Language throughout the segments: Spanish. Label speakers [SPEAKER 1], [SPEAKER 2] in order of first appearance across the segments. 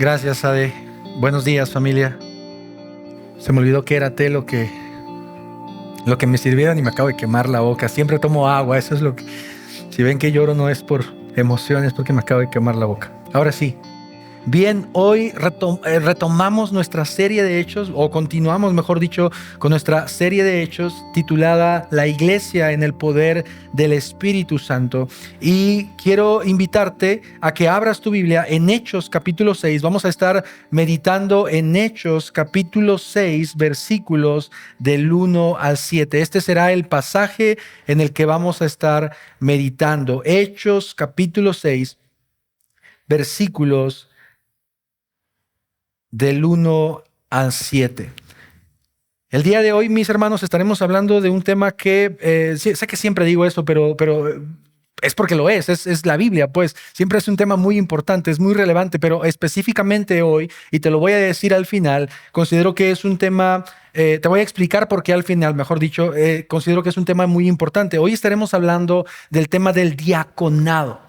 [SPEAKER 1] Gracias, Ade. Buenos días, familia. Se me olvidó que era té lo que me sirvieron y me acabo de quemar la boca. Siempre tomo agua, eso es lo que... Si ven que lloro no es por emoción, es porque me acabo de quemar la boca. Ahora sí. Bien, hoy retomamos nuestra serie de hechos, o continuamos, mejor dicho, con nuestra serie de hechos titulada La Iglesia en el Poder del Espíritu Santo. Y quiero invitarte a que abras tu Biblia en Hechos capítulo 6. Vamos a estar meditando en Hechos capítulo 6, versículos del 1 al 7. Este será el pasaje en el que vamos a estar meditando. Hechos capítulo 6, versículos del 1 al 7. El día de hoy, mis hermanos, estaremos hablando de un tema que, sé que siempre digo eso, pero es porque lo es la Biblia, pues siempre es un tema muy importante, es muy relevante, pero específicamente hoy, y te lo voy a decir al final, considero que es un tema, te voy a explicar por qué al final, mejor dicho, considero que es un tema muy importante. Hoy estaremos hablando del tema del diaconado,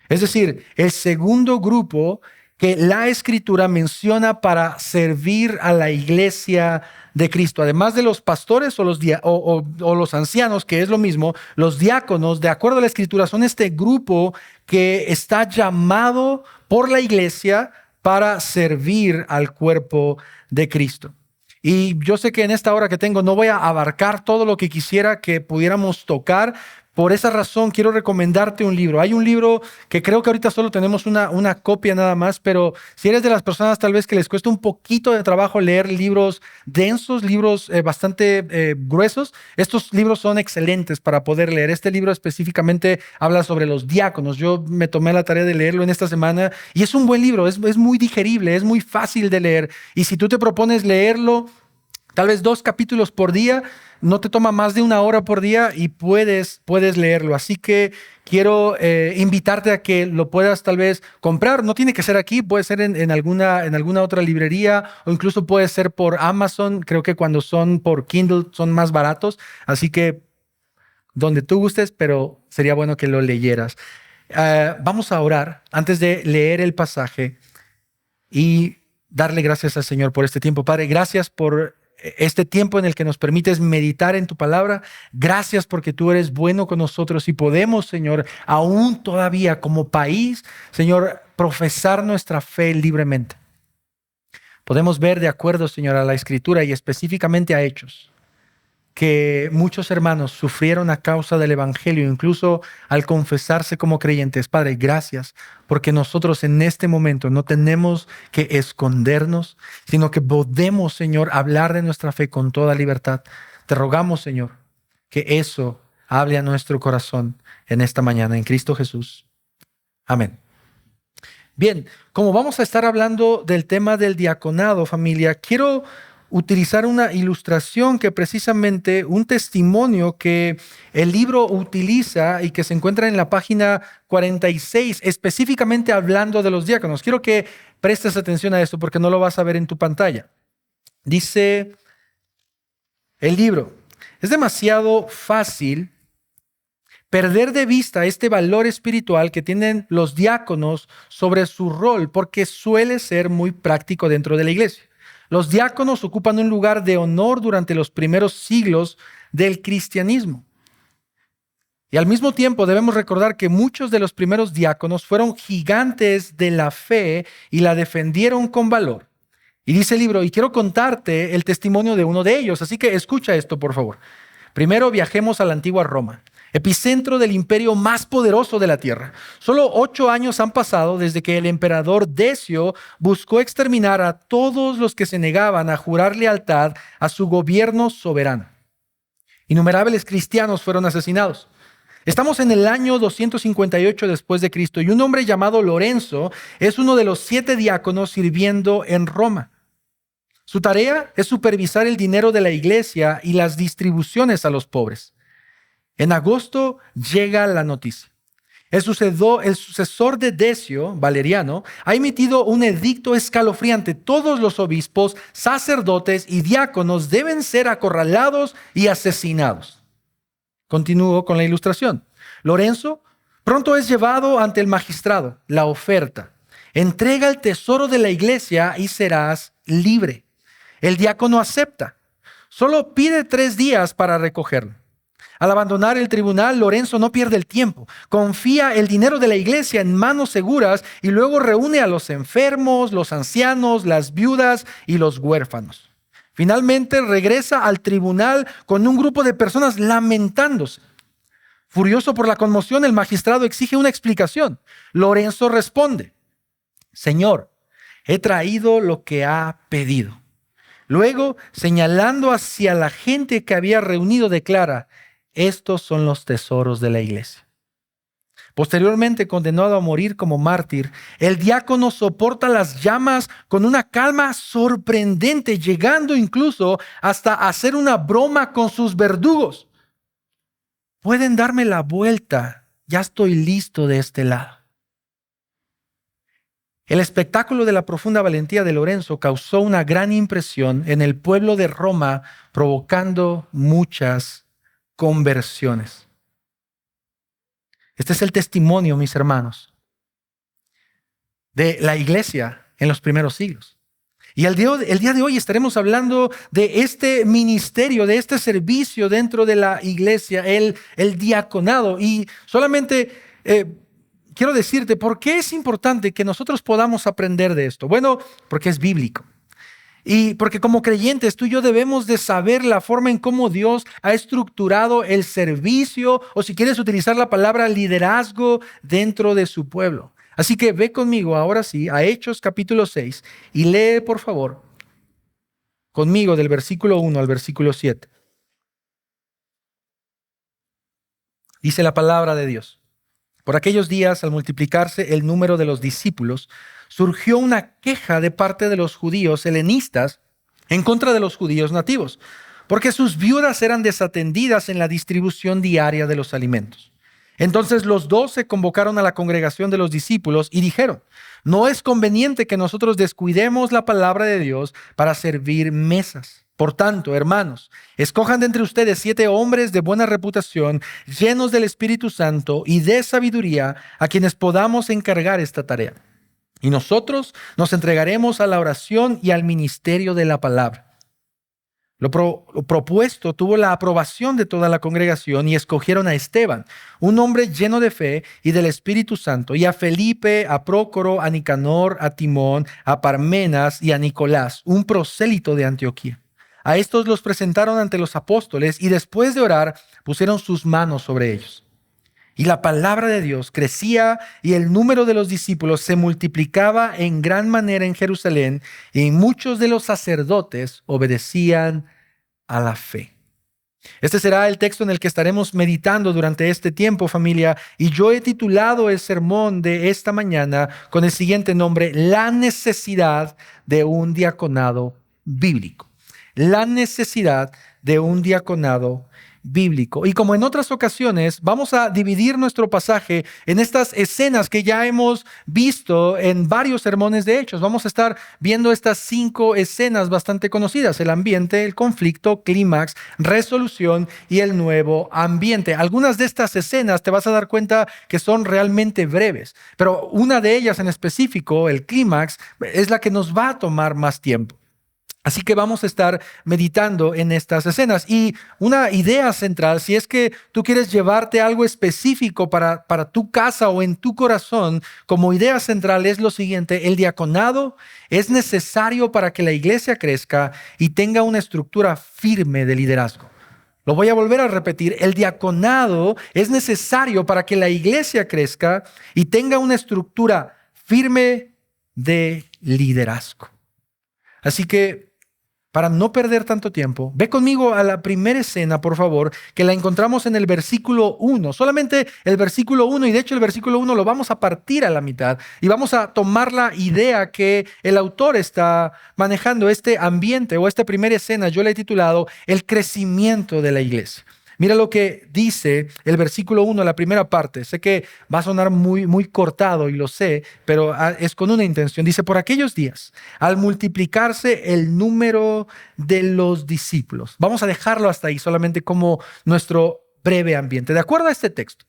[SPEAKER 1] es decir, el segundo grupo que la Escritura menciona para servir a la iglesia de Cristo. Además de los pastores o los ancianos, que es lo mismo, los diáconos, de acuerdo a la Escritura, son este grupo que está llamado por la iglesia para servir al cuerpo de Cristo. Y yo sé que en esta hora que tengo no voy a abarcar todo lo que quisiera que pudiéramos tocar. Por esa razón quiero recomendarte un libro. Hay un libro que creo que ahorita solo tenemos una copia nada más, pero si eres de las personas tal vez que les cuesta un poquito de trabajo leer libros densos, libros bastante gruesos, estos libros son excelentes para poder leer. Este libro específicamente habla sobre los diáconos. Yo me tomé la tarea de leerlo en esta semana y es un buen libro, es muy digerible, es muy fácil de leer. Y si tú te propones leerlo, tal vez 2 capítulos por día, no te toma más de 1 hora por día y puedes leerlo. Así que quiero invitarte a que lo puedas tal vez comprar. No tiene que ser aquí, puede ser en alguna otra librería o incluso puede ser por Amazon. Creo que cuando son por Kindle son más baratos. Así que donde tú gustes, pero sería bueno que lo leyeras. Vamos a orar antes de leer el pasaje y darle gracias al Señor por este tiempo. Padre, gracias por este tiempo en el que nos permites meditar en tu palabra. Gracias porque tú eres bueno con nosotros y podemos, Señor, aún todavía como país, Señor, profesar nuestra fe libremente. Podemos ver de acuerdo, Señor, a la Escritura y específicamente a Hechos, que muchos hermanos sufrieron a causa del Evangelio, incluso al confesarse como creyentes. Padre, gracias, porque nosotros en este momento no tenemos que escondernos, sino que podemos, Señor, hablar de nuestra fe con toda libertad. Te rogamos, Señor, que eso hable a nuestro corazón en esta mañana, en Cristo Jesús. Amén. Bien, como vamos a estar hablando del tema del diaconado, familia, quiero utilizar una ilustración que precisamente un testimonio que el libro utiliza y que se encuentra en la página 46, específicamente hablando de los diáconos. Quiero que prestes atención a esto porque no lo vas a ver en tu pantalla. Dice el libro: es demasiado fácil perder de vista este valor espiritual que tienen los diáconos sobre su rol, porque suele ser muy práctico dentro de la iglesia. Los diáconos ocupan un lugar de honor durante los primeros siglos del cristianismo. Y al mismo tiempo debemos recordar que muchos de los primeros diáconos fueron gigantes de la fe y la defendieron con valor. Y dice el libro, y quiero contarte el testimonio de uno de ellos, así que escucha esto, por favor. Primero viajemos a la antigua Roma, epicentro del imperio más poderoso de la tierra. Solo 8 años han pasado desde que el emperador Decio buscó exterminar a todos los que se negaban a jurar lealtad a su gobierno soberano. Innumerables cristianos fueron asesinados. Estamos en el año 258 después de Cristo y un hombre llamado Lorenzo es uno de los 7 diáconos sirviendo en Roma. Su tarea es supervisar el dinero de la iglesia y las distribuciones a los pobres. En agosto llega la noticia. El sucesor de Decio, Valeriano, ha emitido un edicto escalofriante. Todos los obispos, sacerdotes y diáconos deben ser acorralados y asesinados. Continúo con la ilustración. Lorenzo pronto es llevado ante el magistrado. La oferta: Entrega el tesoro de la iglesia y serás libre. El diácono acepta. Solo pide 3 días para recogerlo. Al abandonar el tribunal, Lorenzo no pierde el tiempo. Confía el dinero de la iglesia en manos seguras y luego reúne a los enfermos, los ancianos, las viudas y los huérfanos. Finalmente regresa al tribunal con un grupo de personas lamentándose. Furioso por la conmoción, el magistrado exige una explicación. Lorenzo responde: Señor, he traído lo que ha pedido. Luego, señalando hacia la gente que había reunido, declara: estos son los tesoros de la iglesia. Posteriormente, condenado a morir como mártir, el diácono soporta las llamas con una calma sorprendente, llegando incluso hasta hacer una broma con sus verdugos. Pueden darme la vuelta, ya estoy listo de este lado. El espectáculo de la profunda valentía de Lorenzo causó una gran impresión en el pueblo de Roma, provocando muchas conversiones. Este es el testimonio, mis hermanos, de la iglesia en los primeros siglos. Y el día de hoy estaremos hablando de este ministerio, de este servicio dentro de la iglesia, el diaconado. Y solamente quiero decirte por qué es importante que nosotros podamos aprender de esto. Bueno, porque es bíblico. Y porque como creyentes tú y yo debemos de saber la forma en cómo Dios ha estructurado el servicio, o si quieres utilizar la palabra liderazgo, dentro de su pueblo. Así que ve conmigo ahora sí a Hechos capítulo 6 y lee por favor conmigo del versículo 1 al versículo 7. Dice la palabra de Dios: Por aquellos días, al multiplicarse el número de los discípulos, surgió una queja de parte de los judíos helenistas en contra de los judíos nativos, porque sus viudas eran desatendidas en la distribución diaria de los alimentos. Entonces los 12 convocaron a la congregación de los discípulos y dijeron: no es conveniente que nosotros descuidemos la palabra de Dios para servir mesas. Por tanto, hermanos, escojan de entre ustedes 7 hombres de buena reputación, llenos del Espíritu Santo y de sabiduría, a quienes podamos encargar esta tarea. Y nosotros nos entregaremos a la oración y al ministerio de la palabra. Lo propuesto tuvo la aprobación de toda la congregación y escogieron a Esteban, un hombre lleno de fe y del Espíritu Santo, y a Felipe, a Prócoro, a Nicanor, a Timón, a Parmenas y a Nicolás, un prosélito de Antioquía. A estos los presentaron ante los apóstoles y después de orar pusieron sus manos sobre ellos. Y la palabra de Dios crecía y el número de los discípulos se multiplicaba en gran manera en Jerusalén, y muchos de los sacerdotes obedecían a la fe. Este será el texto en el que estaremos meditando durante este tiempo, familia, y yo he titulado el sermón de esta mañana con el siguiente nombre: La necesidad de un diaconado bíblico. La necesidad de un diaconado bíblico. Y como en otras ocasiones, vamos a dividir nuestro pasaje en estas escenas que ya hemos visto en varios sermones de Hechos. Vamos a estar viendo estas 5 escenas bastante conocidas: el ambiente, el conflicto, clímax, resolución y el nuevo ambiente. Algunas de estas escenas te vas a dar cuenta que son realmente breves, pero una de ellas en específico, el clímax, es la que nos va a tomar más tiempo. Así que vamos a estar meditando en estas escenas. Y una idea central, si es que tú quieres llevarte algo específico para tu casa o en tu corazón, como idea central es lo siguiente: el diaconado es necesario para que la iglesia crezca y tenga una estructura firme de liderazgo. Lo voy a volver a repetir: el diaconado es necesario para que la iglesia crezca y tenga una estructura firme de liderazgo. Así que, para no perder tanto tiempo, ve conmigo a la primera escena, por favor, que la encontramos en el versículo 1. Solamente el versículo 1, y de hecho el versículo 1 lo vamos a partir a la mitad y vamos a tomar la idea que el autor está manejando. Este ambiente o esta primera escena yo le he titulado El crecimiento de la iglesia. Mira lo que dice el versículo 1, la primera parte. Sé que va a sonar muy cortado y lo sé, pero es con una intención. Dice: por aquellos días, al multiplicarse el número de los discípulos. Vamos a dejarlo hasta ahí, solamente como nuestro breve ambiente. De acuerdo a este texto,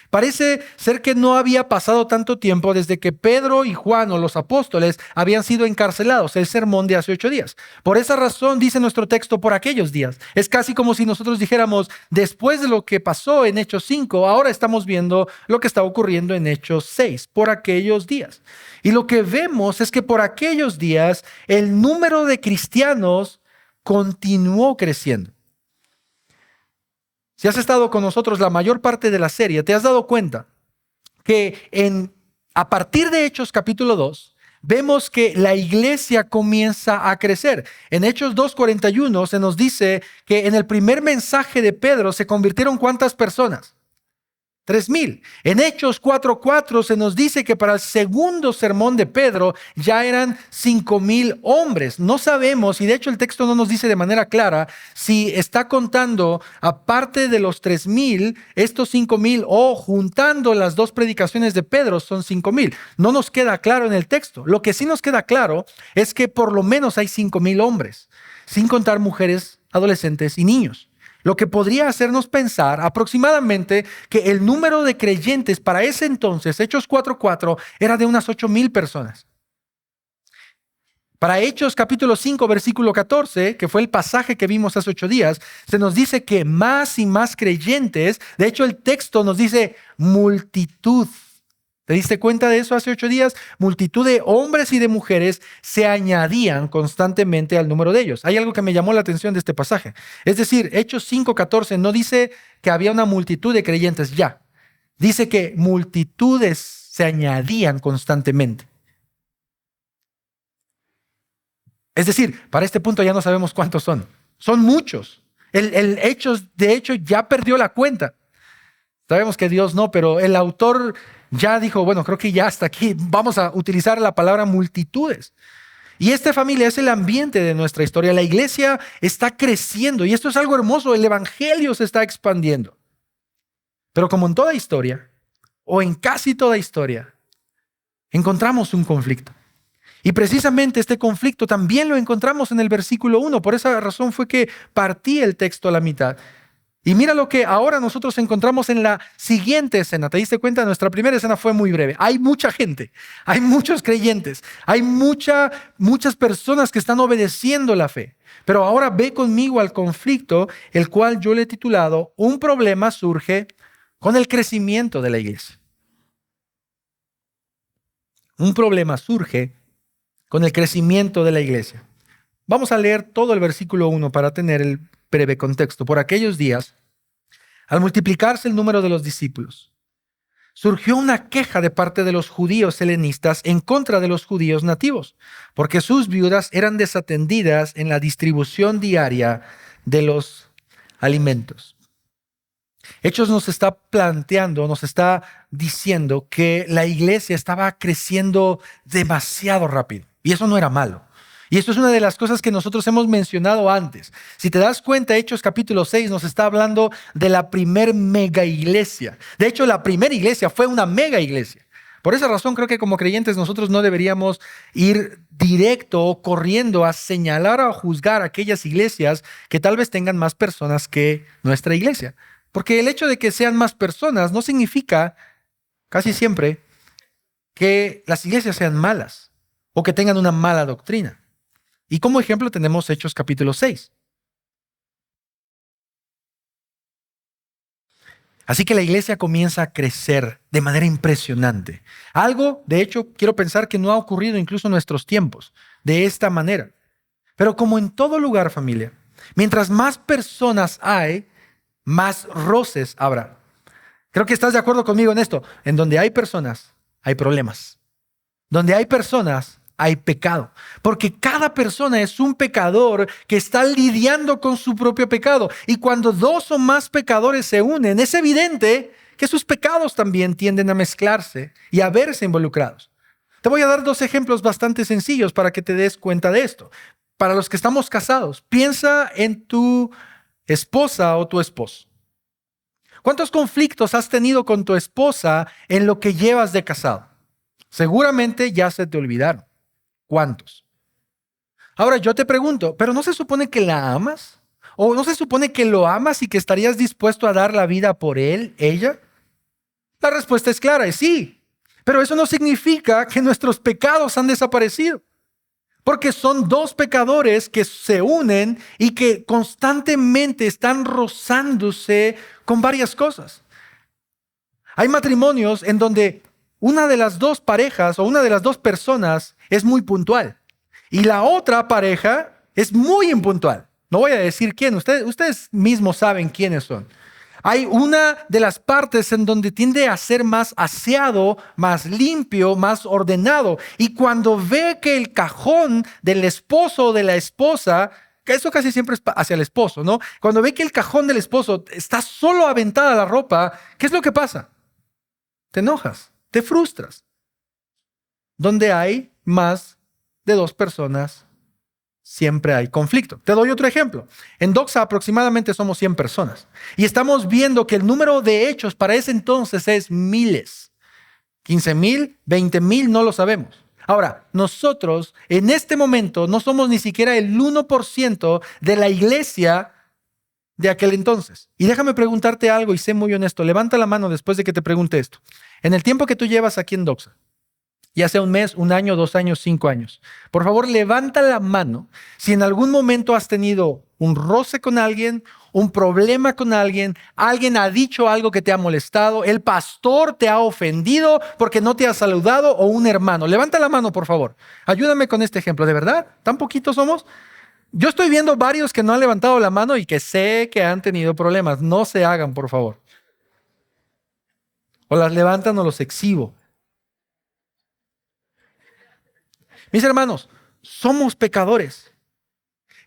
[SPEAKER 1] Parece ser que no había pasado tanto tiempo desde que Pedro y Juan o los apóstoles habían sido encarcelados, el sermón de hace 8 días. Por esa razón dice nuestro texto por aquellos días. Es casi como si nosotros dijéramos, después de lo que pasó en Hechos 5, ahora estamos viendo lo que está ocurriendo en Hechos 6, por aquellos días. Y lo que vemos es que por aquellos días el número de cristianos continuó creciendo. Si has estado con nosotros la mayor parte de la serie, te has dado cuenta que a partir de Hechos capítulo 2, vemos que la iglesia comienza a crecer. En Hechos 2:41 se nos dice que en el primer mensaje de Pedro se convirtieron ¿cuántas personas? 3,000. En Hechos 4:4 se nos dice que para el segundo sermón de Pedro ya eran 5,000 hombres. No sabemos, y de hecho el texto no nos dice de manera clara, si está contando aparte de los 3,000, estos 5,000 o juntando las dos predicaciones de Pedro son 5,000. No nos queda claro en el texto. Lo que sí nos queda claro es que por lo menos hay 5,000 hombres, sin contar mujeres, adolescentes y niños. Lo que podría hacernos pensar aproximadamente que el número de creyentes para ese entonces, Hechos 4:4, era de unas 8,000 personas. Para Hechos capítulo 5, versículo 14, que fue el pasaje que vimos hace 8 días, se nos dice que más y más creyentes, de hecho el texto nos dice multitud. ¿Te diste cuenta de eso hace 8 días? Multitud de hombres y de mujeres se añadían constantemente al número de ellos. Hay algo que me llamó la atención de este pasaje. Es decir, Hechos 5:14 no dice que había una multitud de creyentes ya. Dice que multitudes se añadían constantemente. Es decir, para este punto ya no sabemos cuántos son. Son muchos. El Hechos, de hecho, ya perdió la cuenta. Sabemos que Dios no, pero el autor ya dijo, bueno, creo que ya hasta aquí vamos a utilizar la palabra multitudes. Y esta familia es el ambiente de nuestra historia. La iglesia está creciendo y esto es algo hermoso. El evangelio se está expandiendo. Pero como en toda historia, o en casi toda historia, encontramos un conflicto. Y precisamente este conflicto también lo encontramos en el versículo 1. Por esa razón fue que partí el texto a la mitad. Y mira lo que ahora nosotros encontramos en la siguiente escena. ¿Te diste cuenta? Nuestra primera escena fue muy breve. Hay mucha gente, hay muchos creyentes, hay muchas personas que están obedeciendo la fe. Pero ahora ve conmigo al conflicto, el cual yo le he titulado Un problema surge con el crecimiento de la iglesia. Un problema surge con el crecimiento de la iglesia. Vamos a leer todo el versículo 1 para tener el breve contexto. Por aquellos días, al multiplicarse el número de los discípulos, surgió una queja de parte de los judíos helenistas en contra de los judíos nativos, porque sus viudas eran desatendidas en la distribución diaria de los alimentos. Hechos nos está planteando, nos está diciendo que la iglesia estaba creciendo demasiado rápido, y eso no era malo. Y esto es una de las cosas que nosotros hemos mencionado antes. Si te das cuenta, Hechos capítulo 6 nos está hablando de la primer mega iglesia. De hecho, la primera iglesia fue una mega iglesia. Por esa razón creo que como creyentes nosotros no deberíamos ir directo o corriendo a señalar o a juzgar aquellas iglesias que tal vez tengan más personas que nuestra iglesia. Porque el hecho de que sean más personas no significa, casi siempre, que las iglesias sean malas o que tengan una mala doctrina. Y como ejemplo tenemos Hechos capítulo 6. Así que la iglesia comienza a crecer de manera impresionante. Algo, de hecho, quiero pensar que no ha ocurrido incluso en nuestros tiempos, de esta manera. Pero como en todo lugar, familia, mientras más personas hay, más roces habrá. Creo que estás de acuerdo conmigo en esto. En donde hay personas, hay problemas. Donde hay personas, hay pecado. Porque cada persona es un pecador que está lidiando con su propio pecado. Y cuando dos o más pecadores se unen, es evidente que sus pecados también tienden a mezclarse y a verse involucrados. Te voy a dar 2 ejemplos bastante sencillos para que te des cuenta de esto. Para los que estamos casados, piensa en tu esposa o tu esposo. ¿Cuántos conflictos has tenido con tu esposa en lo que llevas de casado? Seguramente ya se te olvidaron. ¿Cuántos? Ahora yo te pregunto, ¿pero no se supone que la amas? ¿O no se supone que lo amas y que estarías dispuesto a dar la vida por él, ella? La respuesta es clara, es sí. Pero eso no significa que nuestros pecados han desaparecido. Porque son dos pecadores que se unen y que constantemente están rozándose con varias cosas. Hay matrimonios en donde una de las dos parejas o una de las dos personas es muy puntual y la otra pareja es muy impuntual. No voy a decir quién, ustedes mismos saben quiénes son. Hay una de las partes en donde tiende a ser más aseado, más limpio, más ordenado. Y cuando ve que el cajón del esposo o de la esposa, que eso casi siempre es hacia el esposo, ¿no? Cuando ve que el cajón del esposo está solo aventada la ropa, ¿qué es lo que pasa? Te enojas, te frustras. Donde hay más de dos personas, siempre hay conflicto. Te doy otro ejemplo. En Doxa aproximadamente somos 100 personas. Y estamos viendo que el número de hechos para ese entonces es miles. 15,000, 20,000, no lo sabemos. Ahora, nosotros en este momento no somos ni siquiera el 1% de la iglesia de aquel entonces. Y déjame preguntarte algo y sé muy honesto. Levanta la mano después de que te pregunte esto. En el tiempo que tú llevas aquí en Doxa, ya sea un mes, un año, 2 años, 5 años, por favor, levanta la mano si en algún momento has tenido un roce con alguien, un problema con alguien, alguien ha dicho algo que te ha molestado, el pastor te ha ofendido porque no te ha saludado o un hermano. Levanta la mano, por favor. Ayúdame con este ejemplo. ¿De verdad? ¿Tan poquitos somos? Yo estoy viendo varios que no han levantado la mano y que sé que han tenido problemas. No se hagan, por favor. O las levantan o los exhibo. Mis hermanos, somos pecadores.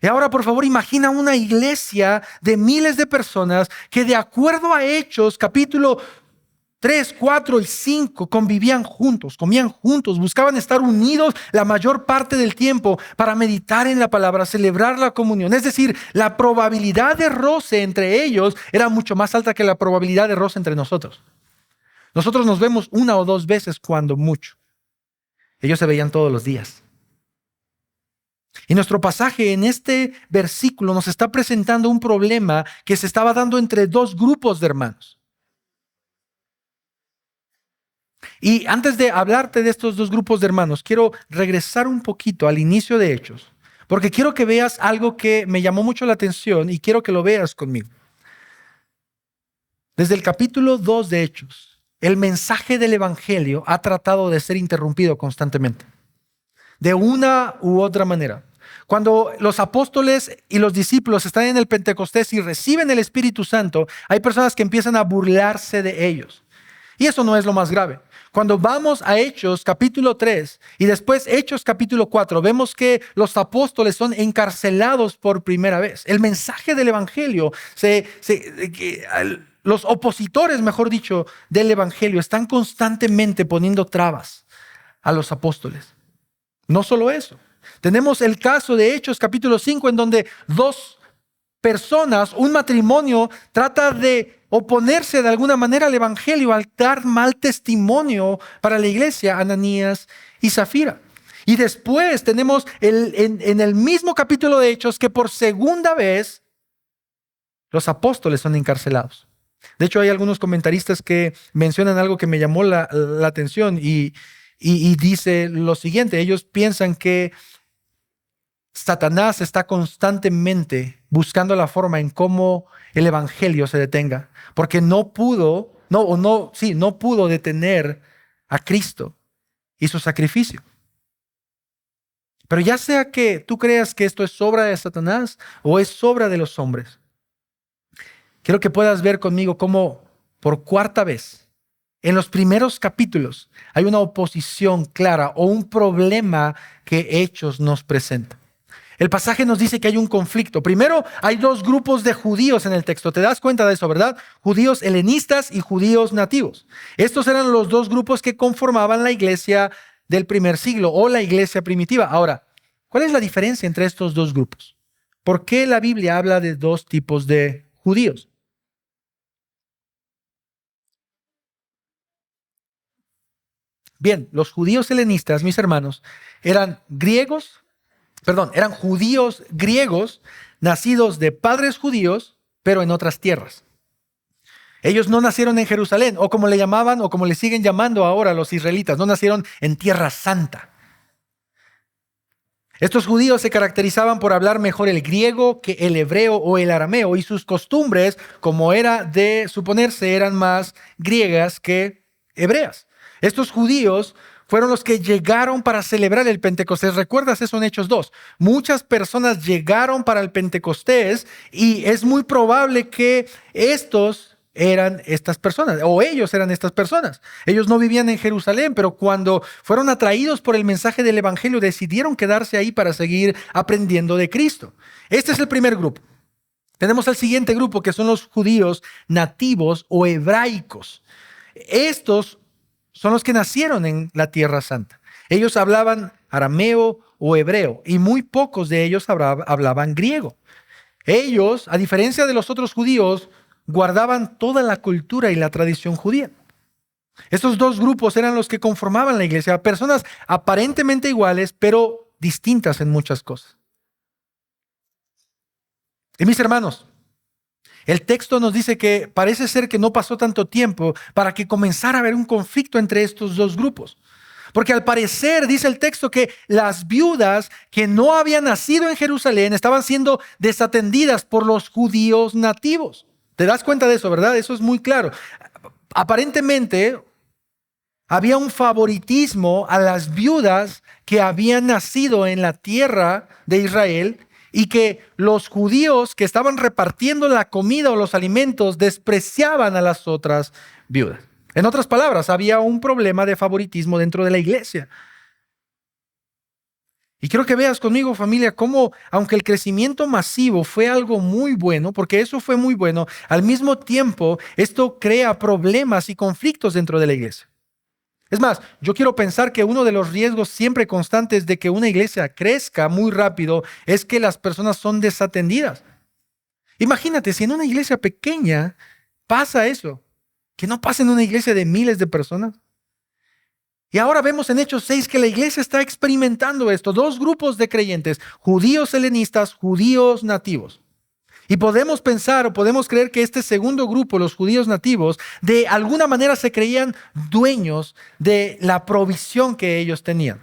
[SPEAKER 1] Y ahora, por favor, imagina una iglesia de miles de personas que de acuerdo a Hechos, capítulo 3, 4 y 5, convivían juntos, comían juntos, buscaban estar unidos la mayor parte del tiempo para meditar en la palabra, celebrar la comunión. Es decir, la probabilidad de roce entre ellos era mucho más alta que la probabilidad de roce entre nosotros. Nosotros nos vemos 1 o 2 veces cuando mucho. Ellos se veían todos los días. Y nuestro pasaje en este versículo nos está presentando un problema que se estaba dando entre dos grupos de hermanos. Y antes de hablarte de estos dos grupos de hermanos, quiero regresar un poquito al inicio de Hechos, porque quiero que veas algo que me llamó mucho la atención y quiero que lo veas conmigo. Desde el capítulo 2 de Hechos, el mensaje del Evangelio ha tratado de ser interrumpido constantemente, de una u otra manera. Cuando los apóstoles y los discípulos están en el Pentecostés y reciben el Espíritu Santo, hay personas que empiezan a burlarse de ellos. Y eso no es lo más grave. Cuando vamos a Hechos capítulo 3 y después Hechos capítulo 4, vemos que los apóstoles son encarcelados por primera vez. El mensaje del Evangelio, los opositores, mejor dicho, del Evangelio están constantemente poniendo trabas a los apóstoles. No solo eso. Tenemos el caso de Hechos capítulo 5 en donde dos personas, un matrimonio, trata de oponerse de alguna manera al evangelio al dar mal testimonio para la iglesia, Ananías y Zafira. Y después tenemos en el mismo capítulo de Hechos que por segunda vez los apóstoles son encarcelados. De hecho, hay algunos comentaristas que mencionan algo que me llamó la atención y dice lo siguiente. Ellos piensan que Satanás está constantemente buscando la forma en cómo el evangelio se detenga, porque no pudo detener a Cristo y su sacrificio. Pero ya sea que tú creas que esto es obra de Satanás o es obra de los hombres, quiero que puedas ver conmigo cómo por cuarta vez en los primeros capítulos hay una oposición clara o un problema que Hechos nos presenta. El pasaje nos dice que hay un conflicto. Primero, hay dos grupos de judíos en el texto. ¿Te das cuenta de eso, verdad? Judíos helenistas y judíos nativos. Estos eran los dos grupos que conformaban la iglesia del primer siglo o la iglesia primitiva. Ahora, ¿cuál es la diferencia entre estos dos grupos? ¿Por qué la Biblia habla de dos tipos de judíos? Bien, los judíos helenistas, mis hermanos, eran judíos griegos nacidos de padres judíos, pero en otras tierras. Ellos no nacieron en Jerusalén, o como le llamaban, o como le siguen llamando ahora los israelitas, no nacieron en Tierra Santa. Estos judíos se caracterizaban por hablar mejor el griego que el hebreo o el arameo, y sus costumbres, como era de suponerse, eran más griegas que hebreas. Estos judíos fueron los que llegaron para celebrar el Pentecostés. ¿Recuerdas eso en Hechos 2? Muchas personas llegaron para el Pentecostés y es muy probable que estos eran estas personas, o ellos eran estas personas. Ellos no vivían en Jerusalén, pero cuando fueron atraídos por el mensaje del Evangelio, decidieron quedarse ahí para seguir aprendiendo de Cristo. Este es el primer grupo. Tenemos al siguiente grupo, que son los judíos nativos o hebraicos. Estos son los que nacieron en la Tierra Santa. Ellos hablaban arameo o hebreo, y muy pocos de ellos hablaban griego. Ellos, a diferencia de los otros judíos, guardaban toda la cultura y la tradición judía. Estos dos grupos eran los que conformaban la iglesia, personas aparentemente iguales, pero distintas en muchas cosas. Y mis hermanos, el texto nos dice que parece ser que no pasó tanto tiempo para que comenzara a haber un conflicto entre estos dos grupos. Porque al parecer dice el texto que las viudas que no habían nacido en Jerusalén estaban siendo desatendidas por los judíos nativos. ¿Te das cuenta de eso, verdad? Eso es muy claro. Aparentemente había un favoritismo a las viudas que habían nacido en la tierra de Israel y que los judíos que estaban repartiendo la comida o los alimentos despreciaban a las otras viudas. En otras palabras, había un problema de favoritismo dentro de la iglesia. Y quiero que veas conmigo, familia, cómo, aunque el crecimiento masivo fue algo muy bueno, porque eso fue muy bueno, al mismo tiempo esto crea problemas y conflictos dentro de la iglesia. Es más, yo quiero pensar que uno de los riesgos siempre constantes de que una iglesia crezca muy rápido es que las personas son desatendidas. Imagínate, si en una iglesia pequeña pasa eso, que no pasa en una iglesia de miles de personas. Y ahora vemos en Hechos 6 que la iglesia está experimentando esto. Dos grupos de creyentes, judíos helenistas, judíos nativos. Y podemos pensar o podemos creer que este segundo grupo, los judíos nativos, de alguna manera se creían dueños de la provisión que ellos tenían.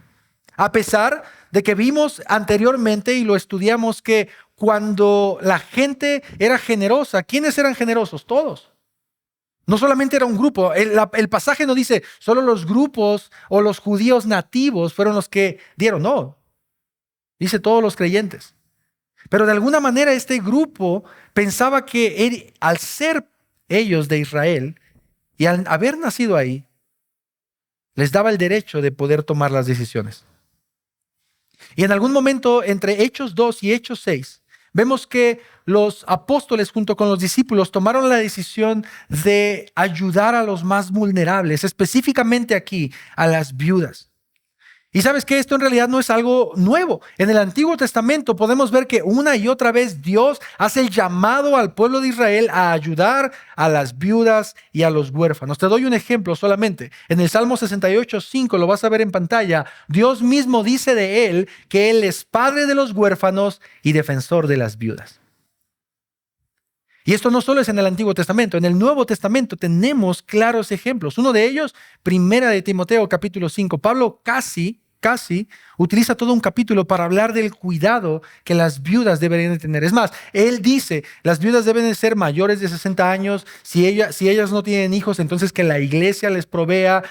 [SPEAKER 1] A pesar de que vimos anteriormente y lo estudiamos que cuando la gente era generosa, ¿quiénes eran generosos? Todos. No solamente era un grupo, el pasaje no dice solo los grupos o los judíos nativos fueron los que dieron, no, dice todos los creyentes. Pero de alguna manera este grupo pensaba que al ser ellos de Israel y al haber nacido ahí, les daba el derecho de poder tomar las decisiones. Y en algún momento entre Hechos 2 y Hechos 6, vemos que los apóstoles junto con los discípulos tomaron la decisión de ayudar a los más vulnerables, específicamente aquí a las viudas. Y sabes que esto en realidad no es algo nuevo. En el Antiguo Testamento podemos ver que una y otra vez Dios hace el llamado al pueblo de Israel a ayudar a las viudas y a los huérfanos. Te doy un ejemplo solamente. En el Salmo 68:5, lo vas a ver en pantalla, Dios mismo dice de él que él es padre de los huérfanos y defensor de las viudas. Y esto no solo es en el Antiguo Testamento, en el Nuevo Testamento tenemos claros ejemplos. Uno de ellos, Primera de Timoteo, capítulo 5. Pablo casi utiliza todo un capítulo para hablar del cuidado que las viudas deberían de tener. Es más, él dice, las viudas deben de ser mayores de 60 años. Si ellas no tienen hijos, entonces que la iglesia les provea,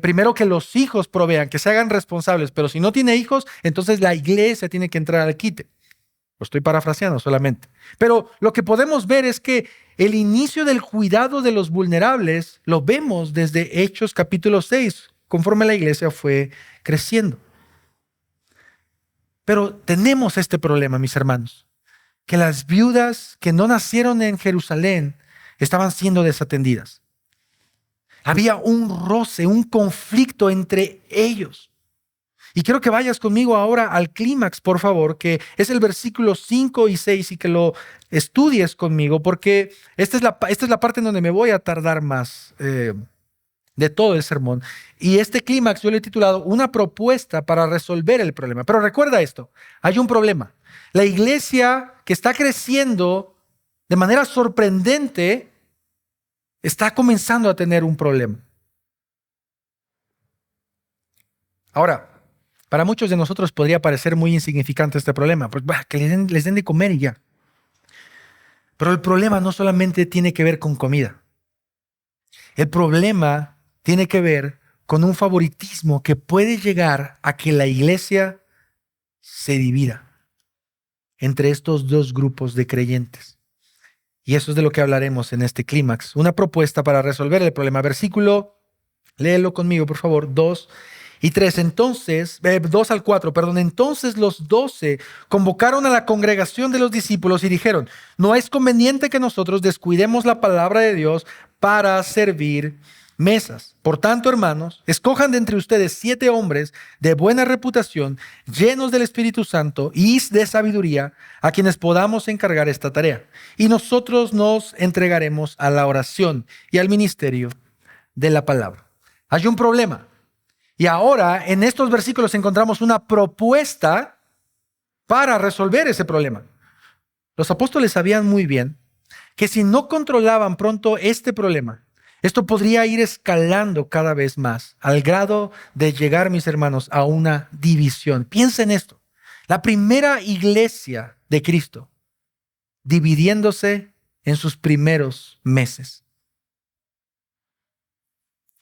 [SPEAKER 1] primero que los hijos provean, que se hagan responsables. Pero si no tiene hijos, entonces la iglesia tiene que entrar al quite. Lo estoy parafraseando solamente. Pero lo que podemos ver es que el inicio del cuidado de los vulnerables lo vemos desde Hechos capítulo 6, conforme la iglesia fue creciendo. Pero tenemos este problema, mis hermanos, que las viudas que no nacieron en Jerusalén estaban siendo desatendidas. Había un roce, un conflicto entre ellos. Y quiero que vayas conmigo ahora al clímax, por favor, que es el versículo 5 y 6 y que lo estudies conmigo, porque esta es la parte en donde me voy a tardar más de todo el sermón. Y este clímax yo le he titulado Una propuesta para resolver el problema. Pero recuerda esto, hay un problema. La iglesia que está creciendo de manera sorprendente está comenzando a tener un problema. Ahora, para muchos de nosotros podría parecer muy insignificante este problema, pues que les den de comer y ya. Pero el problema no solamente tiene que ver con comida. El problema tiene que ver con un favoritismo que puede llegar a que la iglesia se divida entre estos dos grupos de creyentes. Y eso es de lo que hablaremos en este clímax. Una propuesta para resolver el problema. Versículo, léelo conmigo, por favor, 2 y 3. Entonces, 2 al 4, perdón. Entonces los 12 convocaron a la congregación de los discípulos y dijeron: no es conveniente que nosotros descuidemos la palabra de Dios para servir mesas. Por tanto, hermanos, escojan de entre ustedes 7 hombres de buena reputación, llenos del Espíritu Santo y de sabiduría, a quienes podamos encargar esta tarea. Y nosotros nos entregaremos a la oración y al ministerio de la palabra. Hay un problema. Y ahora, en estos versículos encontramos una propuesta para resolver ese problema. Los apóstoles sabían muy bien que si no controlaban pronto este problema, esto podría ir escalando cada vez más, al grado de llegar, mis hermanos, a una división. Piensen en esto. La primera iglesia de Cristo, dividiéndose en sus primeros meses.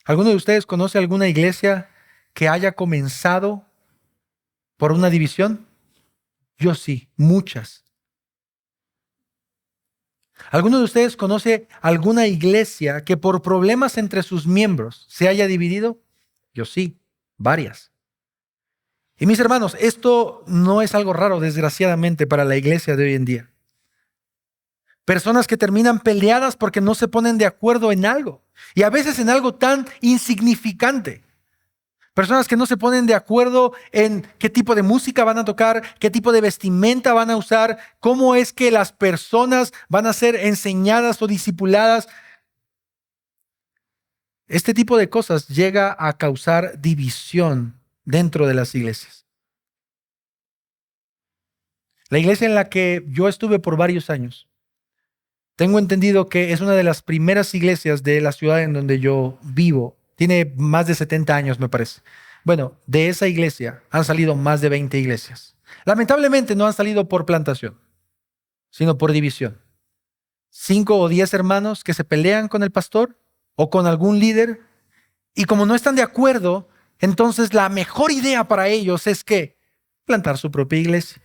[SPEAKER 1] ¿Alguno de ustedes conoce alguna iglesia que haya comenzado por una división? Yo sí, muchas. ¿Alguno de ustedes conoce alguna iglesia que por problemas entre sus miembros se haya dividido? Yo sí, varias. Y mis hermanos, esto no es algo raro, desgraciadamente, para la iglesia de hoy en día. Personas que terminan peleadas porque no se ponen de acuerdo en algo, y a veces en algo tan insignificante. Personas que no se ponen de acuerdo en qué tipo de música van a tocar, qué tipo de vestimenta van a usar, cómo es que las personas van a ser enseñadas o discipuladas. Este tipo de cosas llega a causar división dentro de las iglesias. La iglesia en la que yo estuve por varios años, tengo entendido que es una de las primeras iglesias de la ciudad en donde yo vivo. Tiene más de 70 años, me parece. Bueno, de esa iglesia han salido más de 20 iglesias. Lamentablemente no han salido por plantación, sino por división. 5 o 10 hermanos que se pelean con el pastor o con algún líder, y como no están de acuerdo, entonces la mejor idea para ellos es que plantar su propia iglesia.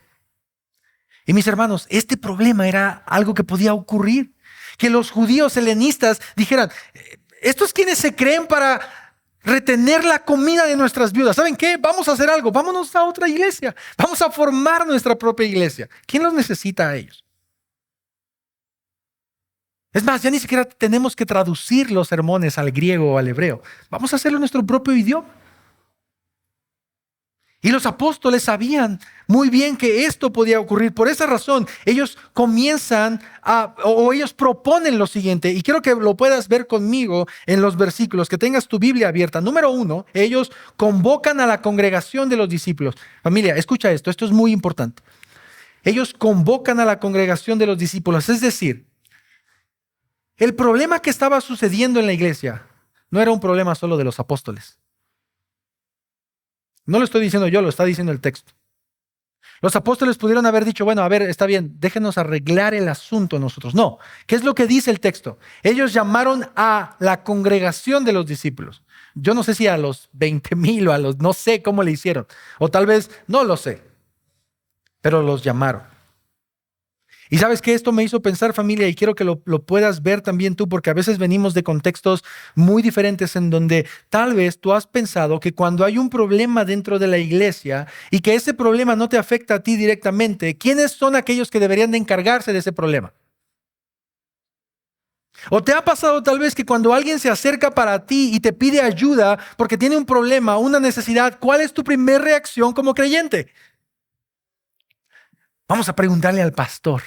[SPEAKER 1] Y mis hermanos, este problema era algo que podía ocurrir. Que los judíos helenistas dijeran: estos quienes se creen para retener la comida de nuestras viudas, ¿saben qué? Vamos a hacer algo, vámonos a otra iglesia, vamos a formar nuestra propia iglesia. ¿Quién los necesita a ellos? Es más, ya ni siquiera tenemos que traducir los sermones al griego o al hebreo. Vamos a hacerlo en nuestro propio idioma. Y los apóstoles sabían muy bien que esto podía ocurrir. Por esa razón, ellos ellos proponen lo siguiente, y quiero que lo puedas ver conmigo en los versículos, que tengas tu Biblia abierta. Número 1, ellos convocan a la congregación de los discípulos. Familia, escucha esto es muy importante. Ellos convocan a la congregación de los discípulos, es decir, el problema que estaba sucediendo en la iglesia no era un problema solo de los apóstoles. No lo estoy diciendo yo, lo está diciendo el texto. Los apóstoles pudieron haber dicho: bueno, a ver, está bien, déjenos arreglar el asunto nosotros. No, ¿qué es lo que dice el texto? Ellos llamaron a la congregación de los discípulos. Yo no sé si a los 20,000 o a los, no sé cómo le hicieron. O tal vez, no lo sé. Pero los llamaron. Y sabes que esto me hizo pensar, familia, y quiero que lo puedas ver también tú, porque a veces venimos de contextos muy diferentes en donde tal vez tú has pensado que cuando hay un problema dentro de la iglesia y que ese problema no te afecta a ti directamente, ¿quiénes son aquellos que deberían de encargarse de ese problema? ¿O te ha pasado tal vez que cuando alguien se acerca para ti y te pide ayuda porque tiene un problema, una necesidad, ¿cuál es tu primera reacción como creyente? Vamos a preguntarle al pastor.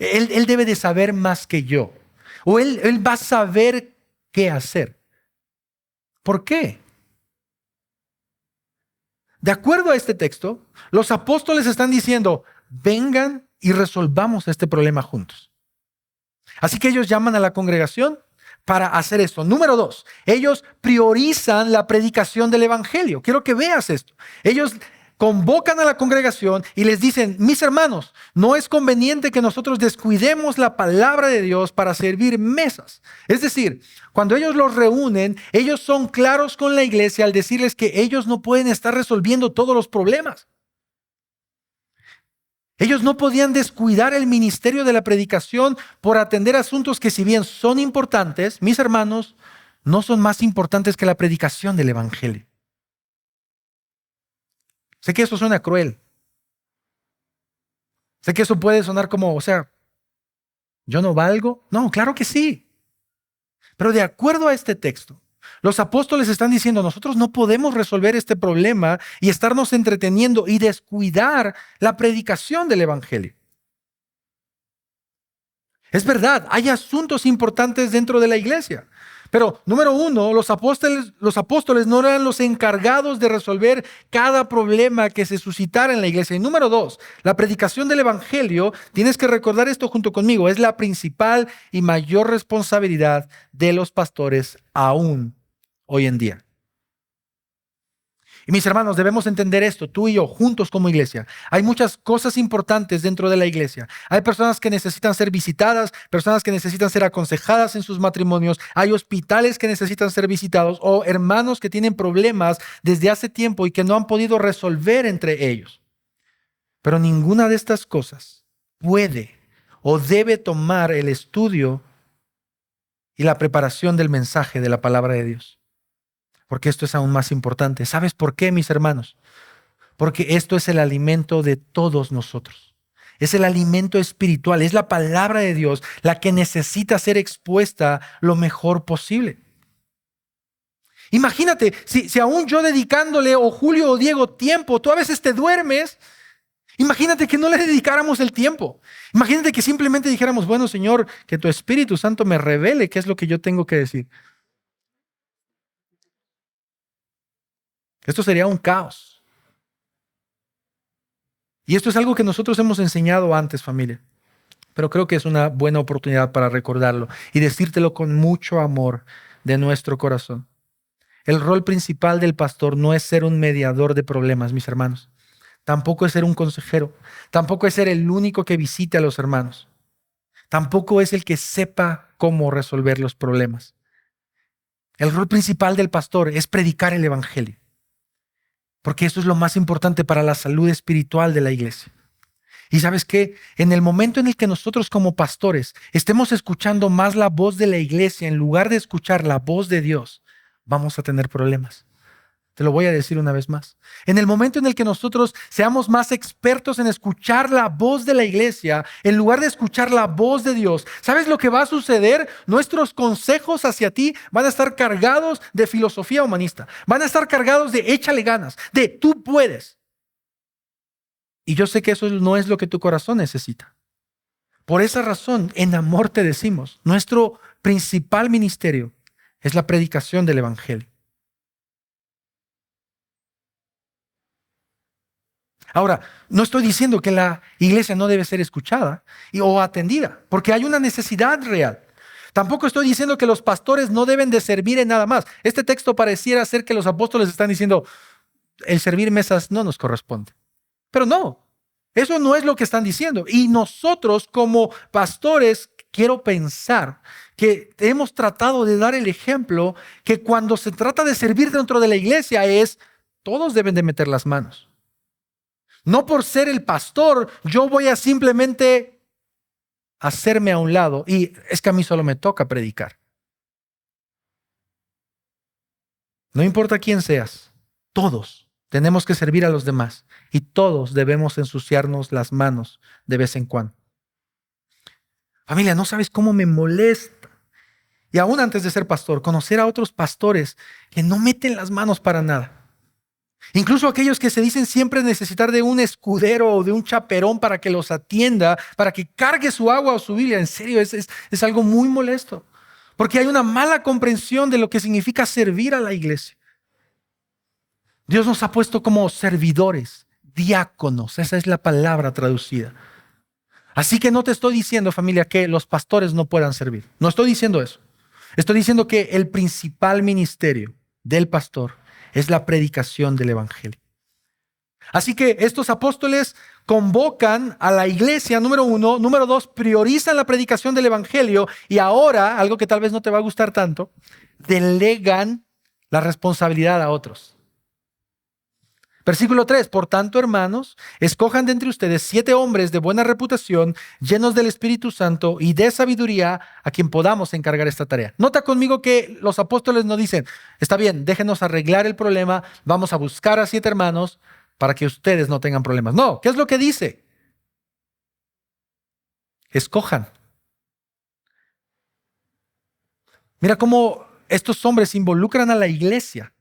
[SPEAKER 1] Él debe de saber más que yo. O él va a saber qué hacer. ¿Por qué? De acuerdo a este texto, los apóstoles están diciendo: vengan y resolvamos este problema juntos. Así que ellos llaman a la congregación, para hacer esto. Número 2, ellos priorizan la predicación del evangelio. Quiero que veas esto. Ellos convocan a la congregación y les dicen: mis hermanos, no es conveniente que nosotros descuidemos la palabra de Dios para servir mesas. Es decir, cuando ellos los reúnen, ellos son claros con la iglesia al decirles que ellos no pueden estar resolviendo todos los problemas. Ellos no podían descuidar el ministerio de la predicación por atender asuntos que, si bien son importantes, mis hermanos, no son más importantes que la predicación del evangelio. Sé que eso suena cruel. Sé que eso puede sonar como, ¿yo no valgo? No, claro que sí. Pero de acuerdo a este texto, los apóstoles están diciendo: nosotros no podemos resolver este problema y estarnos entreteniendo y descuidar la predicación del evangelio. Es verdad, hay asuntos importantes dentro de la iglesia. Pero, número 1, los apóstoles no eran los encargados de resolver cada problema que se suscitara en la iglesia. Y número 2, la predicación del evangelio, tienes que recordar esto junto conmigo, es la principal y mayor responsabilidad de los pastores aún hoy en día. Y mis hermanos, debemos entender esto, tú y yo, juntos como iglesia. Hay muchas cosas importantes dentro de la iglesia. Hay personas que necesitan ser visitadas, personas que necesitan ser aconsejadas en sus matrimonios. Hay hospitales que necesitan ser visitados o hermanos que tienen problemas desde hace tiempo y que no han podido resolver entre ellos. Pero ninguna de estas cosas puede o debe tomar el estudio y la preparación del mensaje de la palabra de Dios. Porque esto es aún más importante. ¿Sabes por qué, mis hermanos? Porque esto es el alimento de todos nosotros. Es el alimento espiritual. Es la palabra de Dios la que necesita ser expuesta lo mejor posible. Imagínate, si aún yo dedicándole, o Julio o Diego, tiempo, tú a veces te duermes. Imagínate que no le dedicáramos el tiempo. Imagínate que simplemente dijéramos: bueno, Señor, que tu Espíritu Santo me revele qué es lo que yo tengo que decir. Esto sería un caos. Y esto es algo que nosotros hemos enseñado antes, familia. Pero creo que es una buena oportunidad para recordarlo y decírtelo con mucho amor de nuestro corazón. El rol principal del pastor no es ser un mediador de problemas, mis hermanos. Tampoco es ser un consejero. Tampoco es ser el único que visite a los hermanos. Tampoco es el que sepa cómo resolver los problemas. El rol principal del pastor es predicar el evangelio. Porque eso es lo más importante para la salud espiritual de la iglesia. Y ¿sabes qué? En el momento en el que nosotros como pastores estemos escuchando más la voz de la iglesia en lugar de escuchar la voz de Dios, vamos a tener problemas. Te lo voy a decir una vez más. En el momento en el que nosotros seamos más expertos en escuchar la voz de la iglesia, en lugar de escuchar la voz de Dios, ¿sabes lo que va a suceder? Nuestros consejos hacia ti van a estar cargados de filosofía humanista. Van a estar cargados de échale ganas, de tú puedes. Y yo sé que eso no es lo que tu corazón necesita. Por esa razón, en amor te decimos, nuestro principal ministerio es la predicación del evangelio. Ahora, no estoy diciendo que la iglesia no debe ser escuchada o atendida, porque hay una necesidad real. Tampoco estoy diciendo que los pastores no deben de servir en nada más. Este texto pareciera ser que los apóstoles están diciendo: el servir mesas no nos corresponde. Pero no, eso no es lo que están diciendo. Y nosotros como pastores, quiero pensar que hemos tratado de dar el ejemplo que cuando se trata de servir dentro de la iglesia todos deben de meter las manos. No por ser el pastor, yo voy a simplemente hacerme a un lado y es que a mí solo me toca predicar. No importa quién seas, todos tenemos que servir a los demás y todos debemos ensuciarnos las manos de vez en cuando. Familia, no sabes cómo me molesta. Y aún antes de ser pastor, conocer a otros pastores que no meten las manos para nada. Incluso aquellos que se dicen siempre necesitar de un escudero o de un chaperón para que los atienda, para que cargue su agua o su Biblia. En serio, es algo muy molesto. Porque hay una mala comprensión de lo que significa servir a la iglesia. Dios nos ha puesto como servidores, diáconos. Esa es la palabra traducida. Así que no te estoy diciendo, familia, que los pastores no puedan servir. No estoy diciendo eso. Estoy diciendo que el principal ministerio del pastor es la predicación del evangelio. Así que estos apóstoles convocan a la iglesia, número uno. Número dos, priorizan la predicación del evangelio. Y ahora, algo que tal vez no te va a gustar tanto, delegan la responsabilidad a otros. Versículo 3, por tanto, hermanos, escojan de entre ustedes 7 hombres de buena reputación, llenos del Espíritu Santo y de sabiduría, a quien podamos encargar esta tarea. Nota conmigo que los apóstoles no dicen, está bien, déjenos arreglar el problema, vamos a buscar a 7 hermanos para que ustedes no tengan problemas. No, ¿qué es lo que dice? Escojan. Mira cómo estos hombres involucran a la iglesia.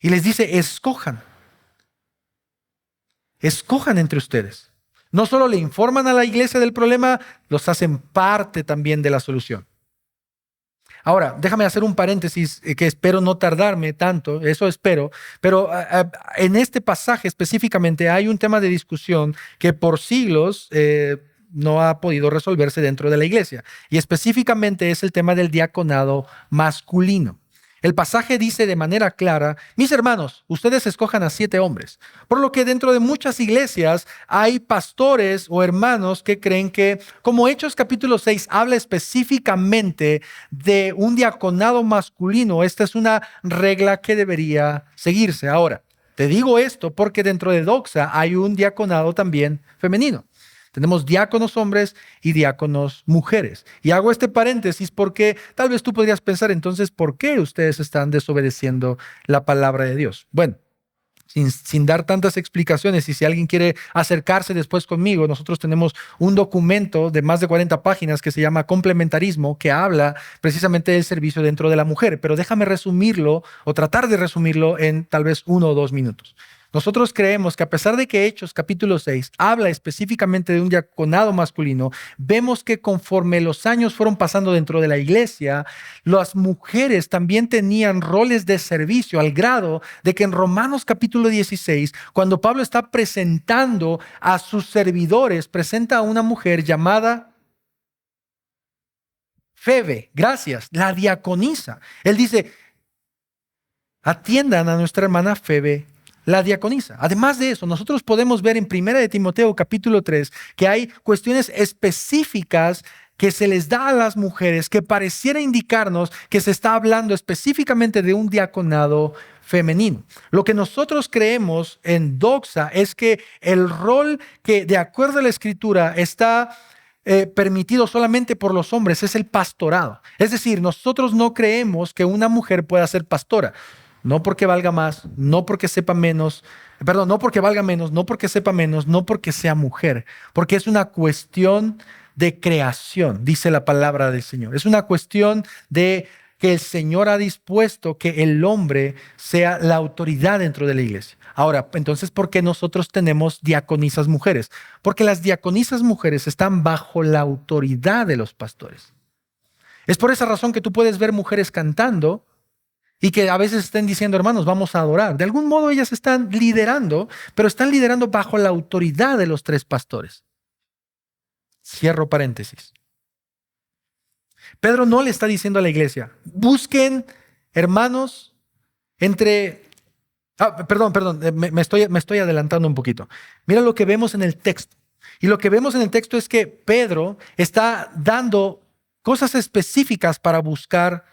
[SPEAKER 1] Y les dice, escojan. Escojan entre ustedes. No solo le informan a la iglesia del problema, los hacen parte también de la solución. Ahora, déjame hacer un paréntesis que espero no tardarme tanto, eso espero, pero en este pasaje específicamente hay un tema de discusión que por siglos no ha podido resolverse dentro de la iglesia. Y específicamente es el tema del diaconado masculino. El pasaje dice de manera clara, mis hermanos, ustedes escojan a 7 hombres. Por lo que dentro de muchas iglesias hay pastores o hermanos que creen que, como Hechos capítulo 6 habla específicamente de un diaconado masculino, esta es una regla que debería seguirse. Ahora, te digo esto porque dentro de Doxa hay un diaconado también femenino. Tenemos diáconos hombres y diáconos mujeres. Y hago este paréntesis porque tal vez tú podrías pensar entonces, ¿por qué ustedes están desobedeciendo la palabra de Dios? Bueno, sin dar tantas explicaciones, y si alguien quiere acercarse después conmigo, nosotros tenemos un documento de más de 40 páginas que se llama Complementarismo, que habla precisamente del servicio dentro de la mujer. Pero déjame resumirlo o tratar de resumirlo en tal vez 1 o 2 minutos. Nosotros creemos que a pesar de que Hechos capítulo 6 habla específicamente de un diaconado masculino, vemos que conforme los años fueron pasando dentro de la iglesia, las mujeres también tenían roles de servicio al grado de que en Romanos capítulo 16, cuando Pablo está presentando a sus servidores, presenta a una mujer llamada Febe, gracias, la diaconisa. Él dice, atiendan a nuestra hermana Febe, la diaconisa. Además de eso, nosotros podemos ver en 1 de Timoteo capítulo 3 que hay cuestiones específicas que se les da a las mujeres que pareciera indicarnos que se está hablando específicamente de un diaconado femenino. Lo que nosotros creemos en Doxa es que el rol que de acuerdo a la Escritura está permitido solamente por los hombres es el pastorado. Es decir, nosotros no creemos que una mujer pueda ser pastora. No porque valga más, no porque sepa menos, perdón, no porque valga menos, no porque sepa menos, no porque sea mujer, porque es una cuestión de creación, dice la palabra del Señor. Es una cuestión de que el Señor ha dispuesto que el hombre sea la autoridad dentro de la iglesia. Ahora, entonces, ¿por qué nosotros tenemos diaconisas mujeres? Porque las diaconisas mujeres están bajo la autoridad de los pastores. Es por esa razón que tú puedes ver mujeres cantando y que a veces estén diciendo, hermanos, vamos a adorar. De algún modo ellas están liderando, pero están liderando bajo la autoridad de los 3 pastores. Cierro paréntesis. Pedro no le está diciendo a la iglesia, busquen hermanos entre... Perdón, me estoy adelantando un poquito. Mira lo que vemos en el texto. Y lo que vemos en el texto es que Pedro está dando cosas específicas para buscar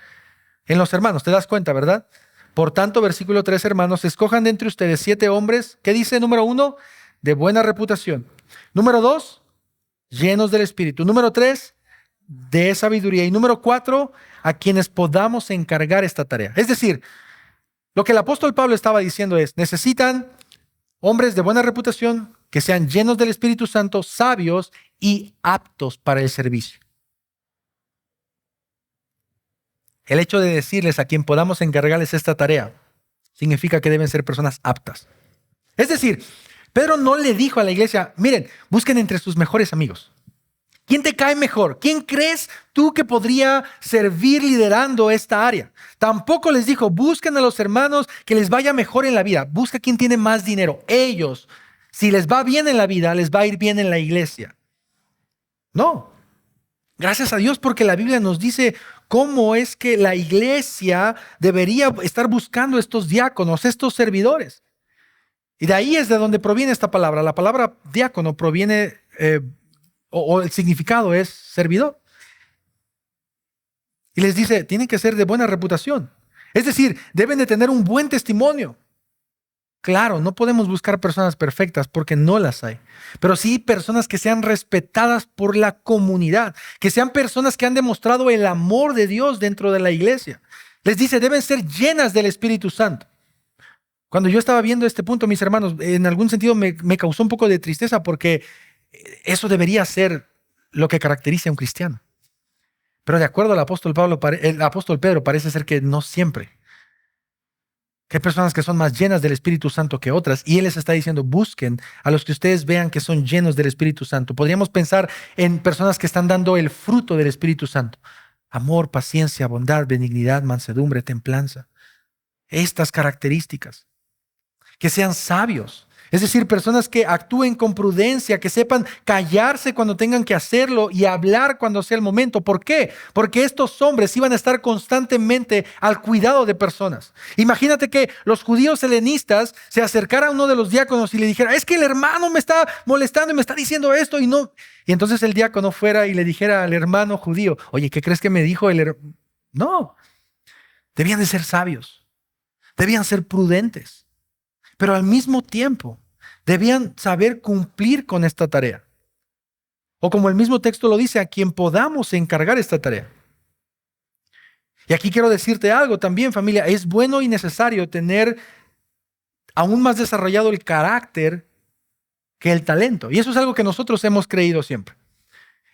[SPEAKER 1] en los hermanos. ¿Te das cuenta, verdad? Por tanto, versículo 3, hermanos, escojan de entre ustedes 7 hombres. ¿Qué dice? Número 1, de buena reputación. Número 2, llenos del Espíritu. Número 3, de sabiduría. Y número 4, a quienes podamos encargar esta tarea. Es decir, lo que el apóstol Pablo estaba diciendo es, necesitan hombres de buena reputación, que sean llenos del Espíritu Santo, sabios y aptos para el servicio. El hecho de decirles a quien podamos encargarles esta tarea significa que deben ser personas aptas. Es decir, Pedro no le dijo a la iglesia, miren, busquen entre sus mejores amigos. ¿Quién te cae mejor? ¿Quién crees tú que podría servir liderando esta área? Tampoco les dijo, busquen a los hermanos que les vaya mejor en la vida. Busca quien tiene más dinero. Ellos, si les va bien en la vida, les va a ir bien en la iglesia. No. Gracias a Dios porque la Biblia nos dice cómo es que la iglesia debería estar buscando estos diáconos, estos servidores. Y de ahí es de donde proviene esta palabra. La palabra diácono proviene, o el significado es servidor. Y les dice, tienen que ser de buena reputación. Es decir, deben de tener un buen testimonio. Claro, no podemos buscar personas perfectas porque no las hay, pero sí personas que sean respetadas por la comunidad, que sean personas que han demostrado el amor de Dios dentro de la iglesia. Les dice, deben ser llenas del Espíritu Santo. Cuando yo estaba viendo este punto, mis hermanos, en algún sentido me causó un poco de tristeza porque eso debería ser lo que caracteriza a un cristiano. Pero de acuerdo al apóstol Pablo, el apóstol Pedro, parece ser que no siempre. Que hay personas que son más llenas del Espíritu Santo que otras, y Él les está diciendo, busquen a los que ustedes vean que son llenos del Espíritu Santo. Podríamos pensar en personas que están dando el fruto del Espíritu Santo. Amor, paciencia, bondad, benignidad, mansedumbre, templanza. Estas características. Que sean sabios. Es decir, personas que actúen con prudencia, que sepan callarse cuando tengan que hacerlo y hablar cuando sea el momento. ¿Por qué? Porque estos hombres iban a estar constantemente al cuidado de personas. Imagínate que los judíos helenistas se acercaran a uno de los diáconos y le dijera, es que el hermano me está molestando y me está diciendo esto y no. Y entonces el diácono fuera y le dijera al hermano judío, oye, ¿qué crees que me dijo el hermano? No, debían de ser sabios, debían ser prudentes. Pero al mismo tiempo debían saber cumplir con esta tarea. O como el mismo texto lo dice, a quien podamos encargar esta tarea. Y aquí quiero decirte algo también, familia. Es bueno y necesario tener aún más desarrollado el carácter que el talento. Y eso es algo que nosotros hemos creído siempre.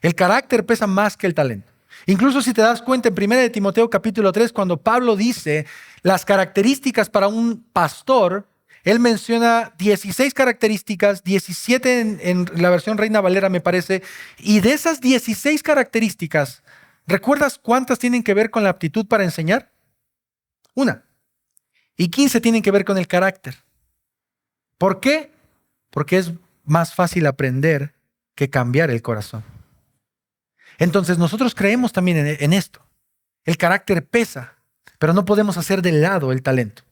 [SPEAKER 1] El carácter pesa más que el talento. Incluso si te das cuenta en 1 de Timoteo capítulo 3, cuando Pablo dice las características para un pastor, él menciona 16 características, 17 en la versión Reina Valera me parece, y de esas 16 características, ¿recuerdas cuántas tienen que ver con la aptitud para enseñar? Una. Y 15 tienen que ver con el carácter. ¿Por qué? Porque es más fácil aprender que cambiar el corazón. Entonces nosotros creemos también en esto. El carácter pesa, pero no podemos hacer de lado el talento.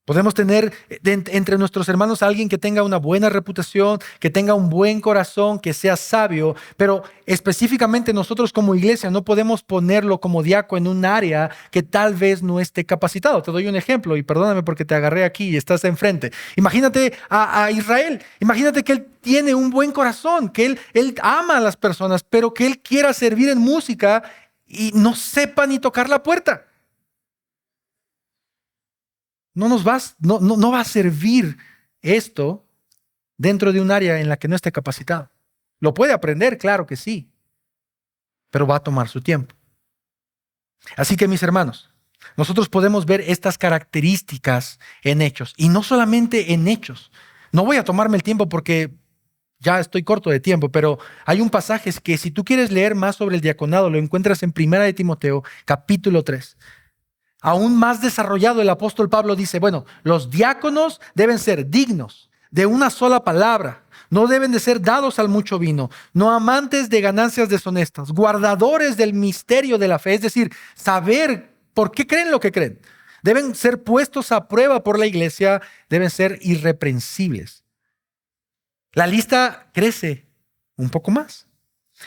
[SPEAKER 1] Podemos tener entre nuestros hermanos a alguien que tenga una buena reputación, que tenga un buen corazón, que sea sabio, pero específicamente nosotros como iglesia no podemos ponerlo como diácono en un área que tal vez no esté capacitado. Te doy un ejemplo y perdóname porque te agarré aquí y estás enfrente. Imagínate a Israel, imagínate que él tiene un buen corazón, que él ama a las personas, pero que él quiera servir en música y no sepa ni tocar la puerta. No va a servir esto dentro de un área en la que no esté capacitado. Lo puede aprender, claro que sí, pero va a tomar su tiempo. Así que mis hermanos, nosotros podemos ver estas características en Hechos, y no solamente en Hechos. No voy a tomarme el tiempo porque ya estoy corto de tiempo, pero hay un pasaje que si tú quieres leer más sobre el diaconado, lo encuentras en 1 de Timoteo, capítulo 3. Aún más desarrollado, el apóstol Pablo dice, bueno, los diáconos deben ser dignos de una sola palabra, no deben de ser dados al mucho vino, no amantes de ganancias deshonestas, guardadores del misterio de la fe, es decir, saber por qué creen lo que creen. Deben ser puestos a prueba por la iglesia, deben ser irreprensibles. La lista crece un poco más.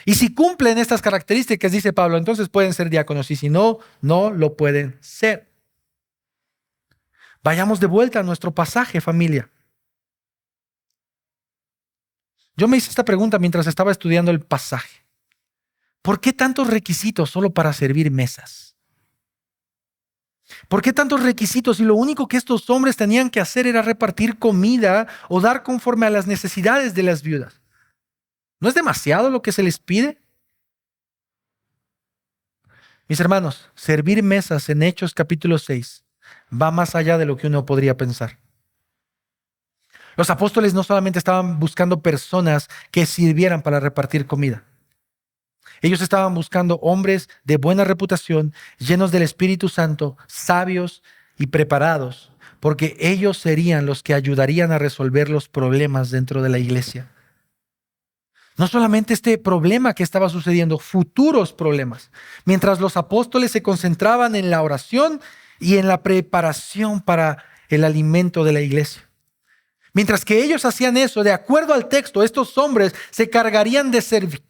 [SPEAKER 1] Y si cumplen estas características, dice Pablo, entonces pueden ser diáconos, y si no, no lo pueden ser. Vayamos de vuelta a nuestro pasaje, familia. Yo me hice esta pregunta mientras estaba estudiando el pasaje. ¿Por qué tantos requisitos solo para servir mesas? ¿Por qué tantos requisitos y lo único que estos hombres tenían que hacer era repartir comida o dar conforme a las necesidades de las viudas? ¿No es demasiado lo que se les pide? Mis hermanos, servir mesas en Hechos capítulo 6 va más allá de lo que uno podría pensar. Los apóstoles no solamente estaban buscando personas que sirvieran para repartir comida. Ellos estaban buscando hombres de buena reputación, llenos del Espíritu Santo, sabios y preparados, porque ellos serían los que ayudarían a resolver los problemas dentro de la iglesia. No solamente este problema que estaba sucediendo, futuros problemas. Mientras los apóstoles se concentraban en la oración y en la preparación para el alimento de la iglesia. Mientras que ellos hacían eso, de acuerdo al texto, estos hombres se cargarían de servir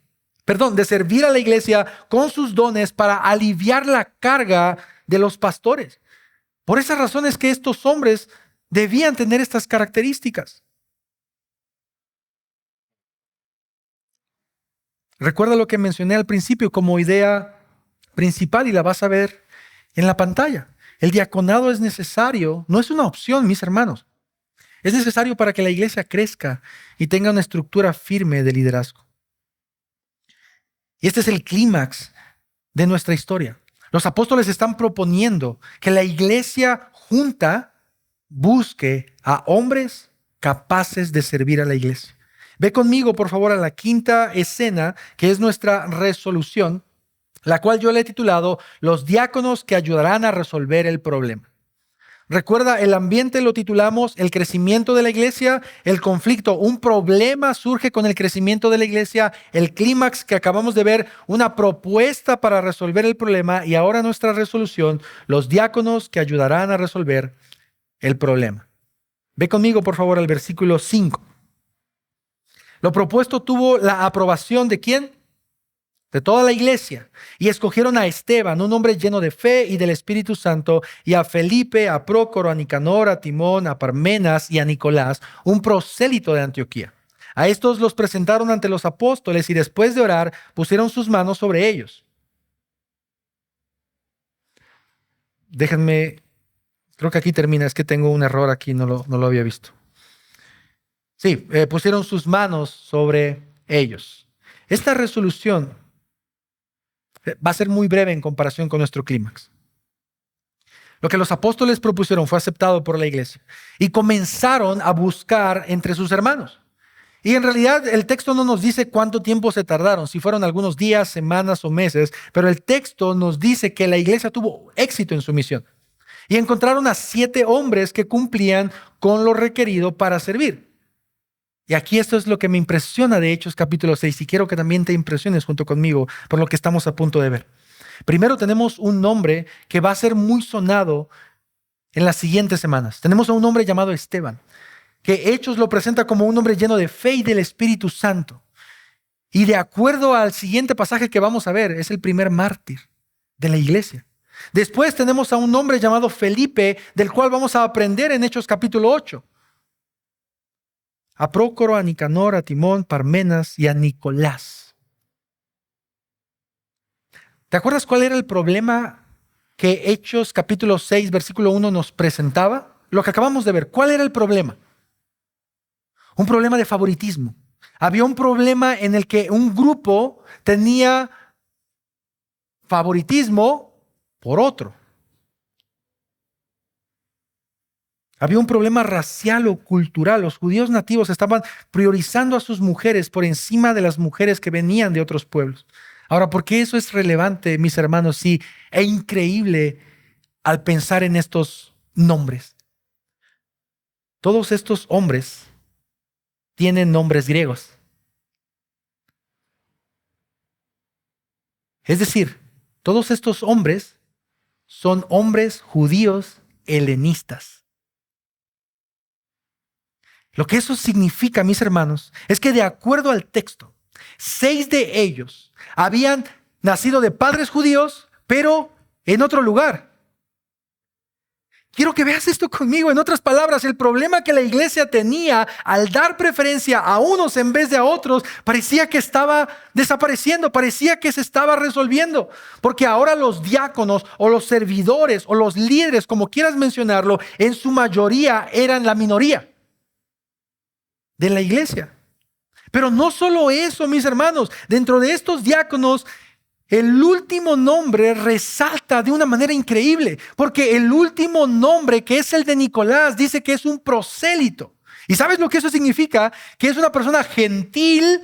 [SPEAKER 1] a la iglesia con sus dones para aliviar la carga de los pastores. Por esa razón es que estos hombres debían tener estas características. Recuerda lo que mencioné al principio como idea principal y la vas a ver en la pantalla. El diaconado es necesario, no es una opción, mis hermanos. Es necesario para que la iglesia crezca y tenga una estructura firme de liderazgo. Y este es el clímax de nuestra historia. Los apóstoles están proponiendo que la iglesia junta busque a hombres capaces de servir a la iglesia. Ve conmigo, por favor, a la quinta escena, que es nuestra resolución, la cual yo le he titulado Los diáconos que ayudarán a resolver el problema. Recuerda, el ambiente lo titulamos el crecimiento de la iglesia, el conflicto, un problema surge con el crecimiento de la iglesia, el clímax que acabamos de ver, una propuesta para resolver el problema y ahora nuestra resolución, los diáconos que ayudarán a resolver el problema. Ve conmigo, por favor, al versículo 5. Lo propuesto tuvo la aprobación ¿de quién? De toda la iglesia. Y escogieron a Esteban, un hombre lleno de fe y del Espíritu Santo, y a Felipe, a Prócoro, a Nicanor, a Timón, a Parmenas y a Nicolás, un prosélito de Antioquía. A estos los presentaron ante los apóstoles y después de orar pusieron sus manos sobre ellos. Déjenme, creo que aquí termina, es que tengo un error aquí, no lo había visto. Sí, pusieron sus manos sobre ellos. Esta resolución va a ser muy breve en comparación con nuestro clímax. Lo que los apóstoles propusieron fue aceptado por la iglesia y comenzaron a buscar entre sus hermanos. Y en realidad el texto no nos dice cuánto tiempo se tardaron, si fueron algunos días, semanas o meses, pero el texto nos dice que la iglesia tuvo éxito en su misión. Y encontraron a 7 hombres que cumplían con lo requerido para servir. Y aquí esto es lo que me impresiona de Hechos capítulo 6 y quiero que también te impresiones junto conmigo por lo que estamos a punto de ver. Primero tenemos un nombre que va a ser muy sonado en las siguientes semanas. Tenemos a un hombre llamado Esteban, que Hechos lo presenta como un hombre lleno de fe y del Espíritu Santo. Y de acuerdo al siguiente pasaje que vamos a ver, es el primer mártir de la iglesia. Después tenemos a un hombre llamado Felipe, del cual vamos a aprender en Hechos capítulo 8. A Prócoro, a Nicanor, a Timón, Parmenas y a Nicolás. ¿Te acuerdas cuál era el problema que Hechos capítulo 6, versículo 1 nos presentaba? Lo que acabamos de ver. ¿Cuál era el problema? Un problema de favoritismo. Había un problema en el que un grupo tenía favoritismo por otro. Había un problema racial o cultural. Los judíos nativos estaban priorizando a sus mujeres por encima de las mujeres que venían de otros pueblos. Ahora, ¿por qué eso es relevante, mis hermanos? Sí, es increíble al pensar en estos nombres. Todos estos hombres tienen nombres griegos. Es decir, todos estos hombres son hombres judíos helenistas. Lo que eso significa, mis hermanos, es que de acuerdo al texto, 6 de ellos habían nacido de padres judíos, pero en otro lugar. Quiero que veas esto conmigo. En otras palabras, el problema que la iglesia tenía al dar preferencia a unos en vez de a otros, parecía que estaba desapareciendo, parecía que se estaba resolviendo. Porque ahora los diáconos o los servidores o los líderes, como quieras mencionarlo, en su mayoría eran la minoría de la iglesia. Pero no solo eso, mis hermanos, dentro de estos diáconos, el último nombre resalta de una manera increíble, porque el último nombre, que es el de Nicolás, dice que es un prosélito. ¿Y sabes lo que eso significa? Que es una persona gentil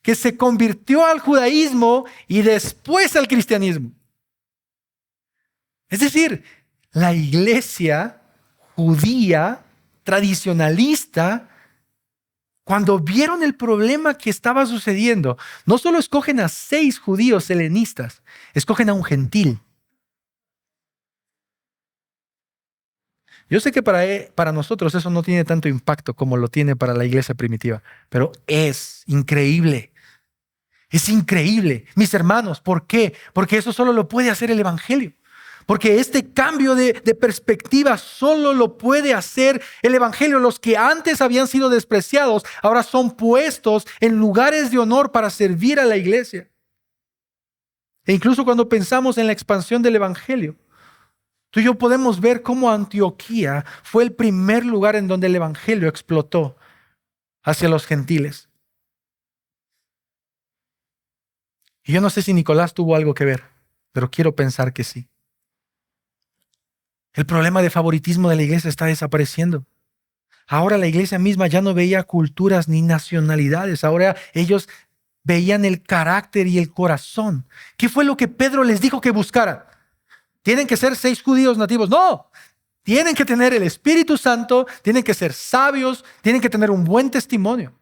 [SPEAKER 1] que se convirtió al judaísmo y después al cristianismo. Es decir, la iglesia judía tradicionalista Cuando vieron el problema que estaba sucediendo, no solo escogen a 6 judíos helenistas, escogen a un gentil. Yo sé que para nosotros eso no tiene tanto impacto como lo tiene para la iglesia primitiva, pero es increíble. Es increíble, mis hermanos. ¿Por qué? Porque eso solo lo puede hacer el Evangelio. Porque este cambio de perspectiva solo lo puede hacer el Evangelio. Los que antes habían sido despreciados ahora son puestos en lugares de honor para servir a la iglesia. E incluso cuando pensamos en la expansión del Evangelio, tú y yo podemos ver cómo Antioquía fue el primer lugar en donde el Evangelio explotó hacia los gentiles. Y yo no sé si Nicolás tuvo algo que ver, pero quiero pensar que sí. El problema de favoritismo de la iglesia está desapareciendo. Ahora la iglesia misma ya no veía culturas ni nacionalidades. Ahora ellos veían el carácter y el corazón. ¿Qué fue lo que Pedro les dijo que buscaran? ¿Tienen que ser 6 judíos nativos? No. Tienen que tener el Espíritu Santo, tienen que ser sabios, tienen que tener un buen testimonio.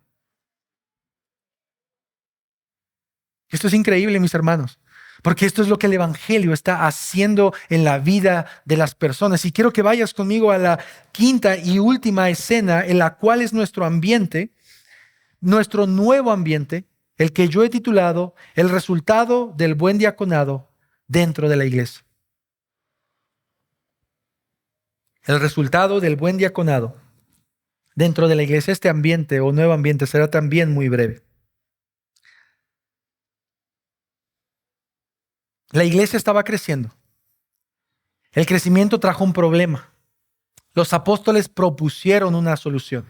[SPEAKER 1] Esto es increíble, mis hermanos, porque esto es lo que el Evangelio está haciendo en la vida de las personas. Y quiero que vayas conmigo a la quinta y última escena, en la cual es nuestro ambiente, nuestro nuevo ambiente, el que yo he titulado El resultado del buen diaconado dentro de la iglesia. El resultado del buen diaconado dentro de la iglesia. Este ambiente o nuevo ambiente será también muy breve. La iglesia estaba creciendo. El crecimiento trajo un problema. Los apóstoles propusieron una solución.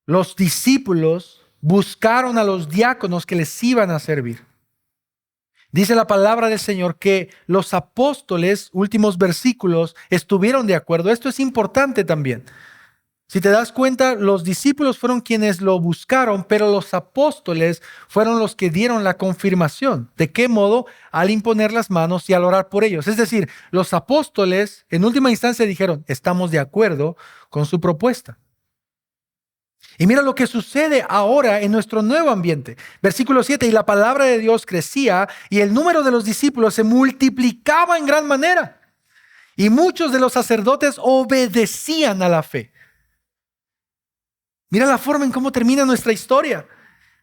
[SPEAKER 1] Los discípulos buscaron a los diáconos que les iban a servir. Dice la palabra del Señor que los apóstoles, últimos versículos, estuvieron de acuerdo. Esto es importante también. Si te das cuenta, los discípulos fueron quienes lo buscaron, pero los apóstoles fueron los que dieron la confirmación. ¿De qué modo? Al imponer las manos y al orar por ellos. Es decir, los apóstoles en última instancia dijeron, estamos de acuerdo con su propuesta. Y mira lo que sucede ahora en nuestro nuevo ambiente. Versículo 7, y la palabra de Dios crecía y el número de los discípulos se multiplicaba en gran manera. Y muchos de los sacerdotes obedecían a la fe. Mira la forma en cómo termina nuestra historia.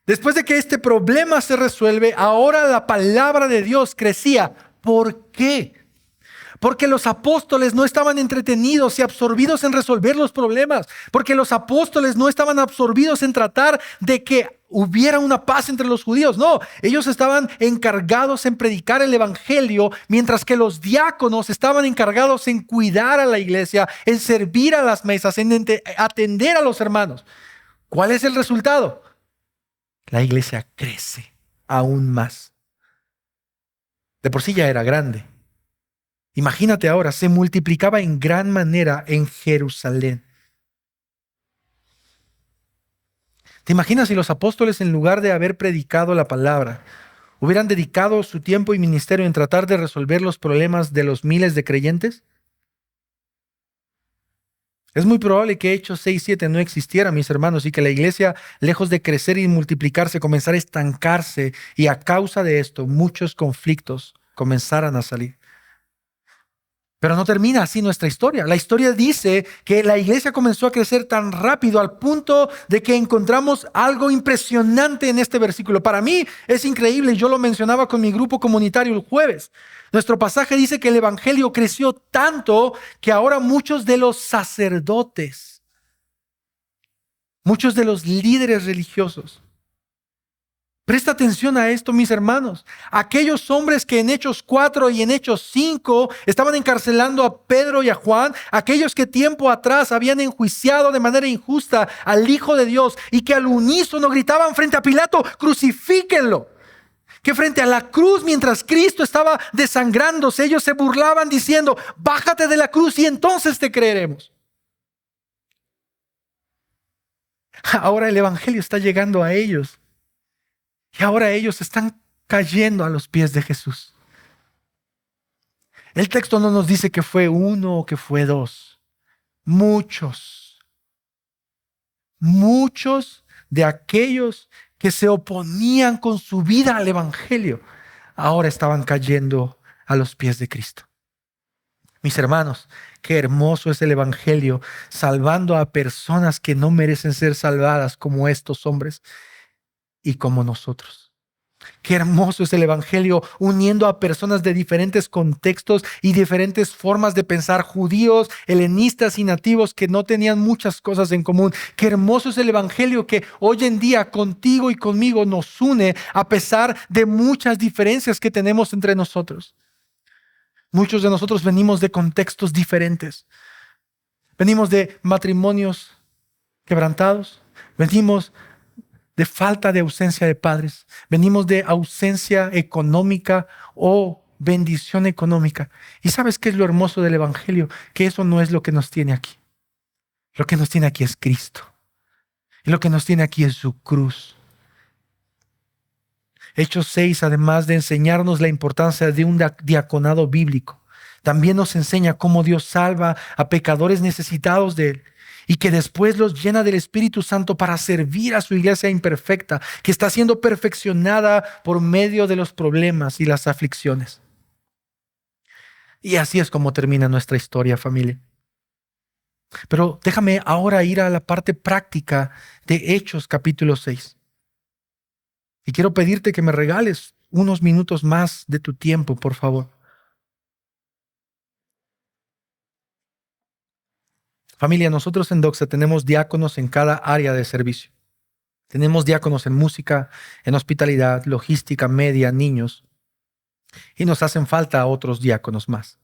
[SPEAKER 1] Después de que este problema se resuelve, ahora la palabra de Dios crecía. ¿Por qué? Porque los apóstoles no estaban entretenidos y absorbidos en resolver los problemas. Porque los apóstoles no estaban absorbidos en tratar de que hubiera una paz entre los judíos. No, ellos estaban encargados en predicar el evangelio, mientras que los diáconos estaban encargados en cuidar a la iglesia, en servir a las mesas, en atender a los hermanos. ¿Cuál es el resultado? La iglesia crece aún más. De por sí ya era grande. Imagínate ahora, se multiplicaba en gran manera en Jerusalén. ¿Te imaginas si los apóstoles, en lugar de haber predicado la palabra, hubieran dedicado su tiempo y ministerio en tratar de resolver los problemas de los miles de creyentes? Es muy probable que Hechos 6:7 no existiera, mis hermanos, y que la iglesia, lejos de crecer y multiplicarse, comenzara a estancarse, y a causa de esto, muchos conflictos comenzaran a salir. Pero no termina así nuestra historia. La historia dice que la iglesia comenzó a crecer tan rápido al punto de que encontramos algo impresionante en este versículo. Para mí es increíble, yo lo mencionaba con mi grupo comunitario el jueves. Nuestro pasaje dice que el evangelio creció tanto que ahora muchos de los sacerdotes, muchos de los líderes religiosos, presta atención a esto, mis hermanos. Aquellos hombres que en Hechos 4 y en Hechos 5 estaban encarcelando a Pedro y a Juan, aquellos que tiempo atrás habían enjuiciado de manera injusta al Hijo de Dios y que al unísono gritaban frente a Pilato, crucifíquenlo. Que frente a la cruz, mientras Cristo estaba desangrándose, ellos se burlaban diciendo, bájate de la cruz y entonces te creeremos. Ahora el evangelio está llegando a ellos. Y ahora ellos están cayendo a los pies de Jesús. El texto no nos dice que fue uno o que fue dos. Muchos de aquellos que se oponían con su vida al Evangelio, ahora estaban cayendo a los pies de Cristo. Mis hermanos, qué hermoso es el Evangelio, salvando a personas que no merecen ser salvadas, como estos hombres y como nosotros. Qué hermoso es el Evangelio, uniendo a personas de diferentes contextos y diferentes formas de pensar, judíos, helenistas y nativos que no tenían muchas cosas en común. Qué hermoso es el Evangelio que hoy en día contigo y conmigo nos une a pesar de muchas diferencias que tenemos entre nosotros. Muchos de nosotros venimos de contextos diferentes. Venimos de matrimonios quebrantados, venimos de falta de ausencia de padres, venimos de ausencia económica o bendición económica. ¿Y sabes qué es lo hermoso del Evangelio? Que eso no es lo que nos tiene aquí. Lo que nos tiene aquí es Cristo. Y lo que nos tiene aquí es su cruz. Hechos 6, además de enseñarnos la importancia de un diaconado bíblico, también nos enseña cómo Dios salva a pecadores necesitados de Él y que después los llena del Espíritu Santo para servir a su iglesia imperfecta, que está siendo perfeccionada por medio de los problemas y las aflicciones. Y así es como termina nuestra historia, familia. Pero déjame ahora ir a la parte práctica de Hechos capítulo 6. Y quiero pedirte que me regales unos minutos más de tu tiempo, por favor. Familia, nosotros en Doxa tenemos diáconos en cada área de servicio. Tenemos diáconos en música, en hospitalidad, logística, media, niños. Y nos hacen falta otros diáconos más.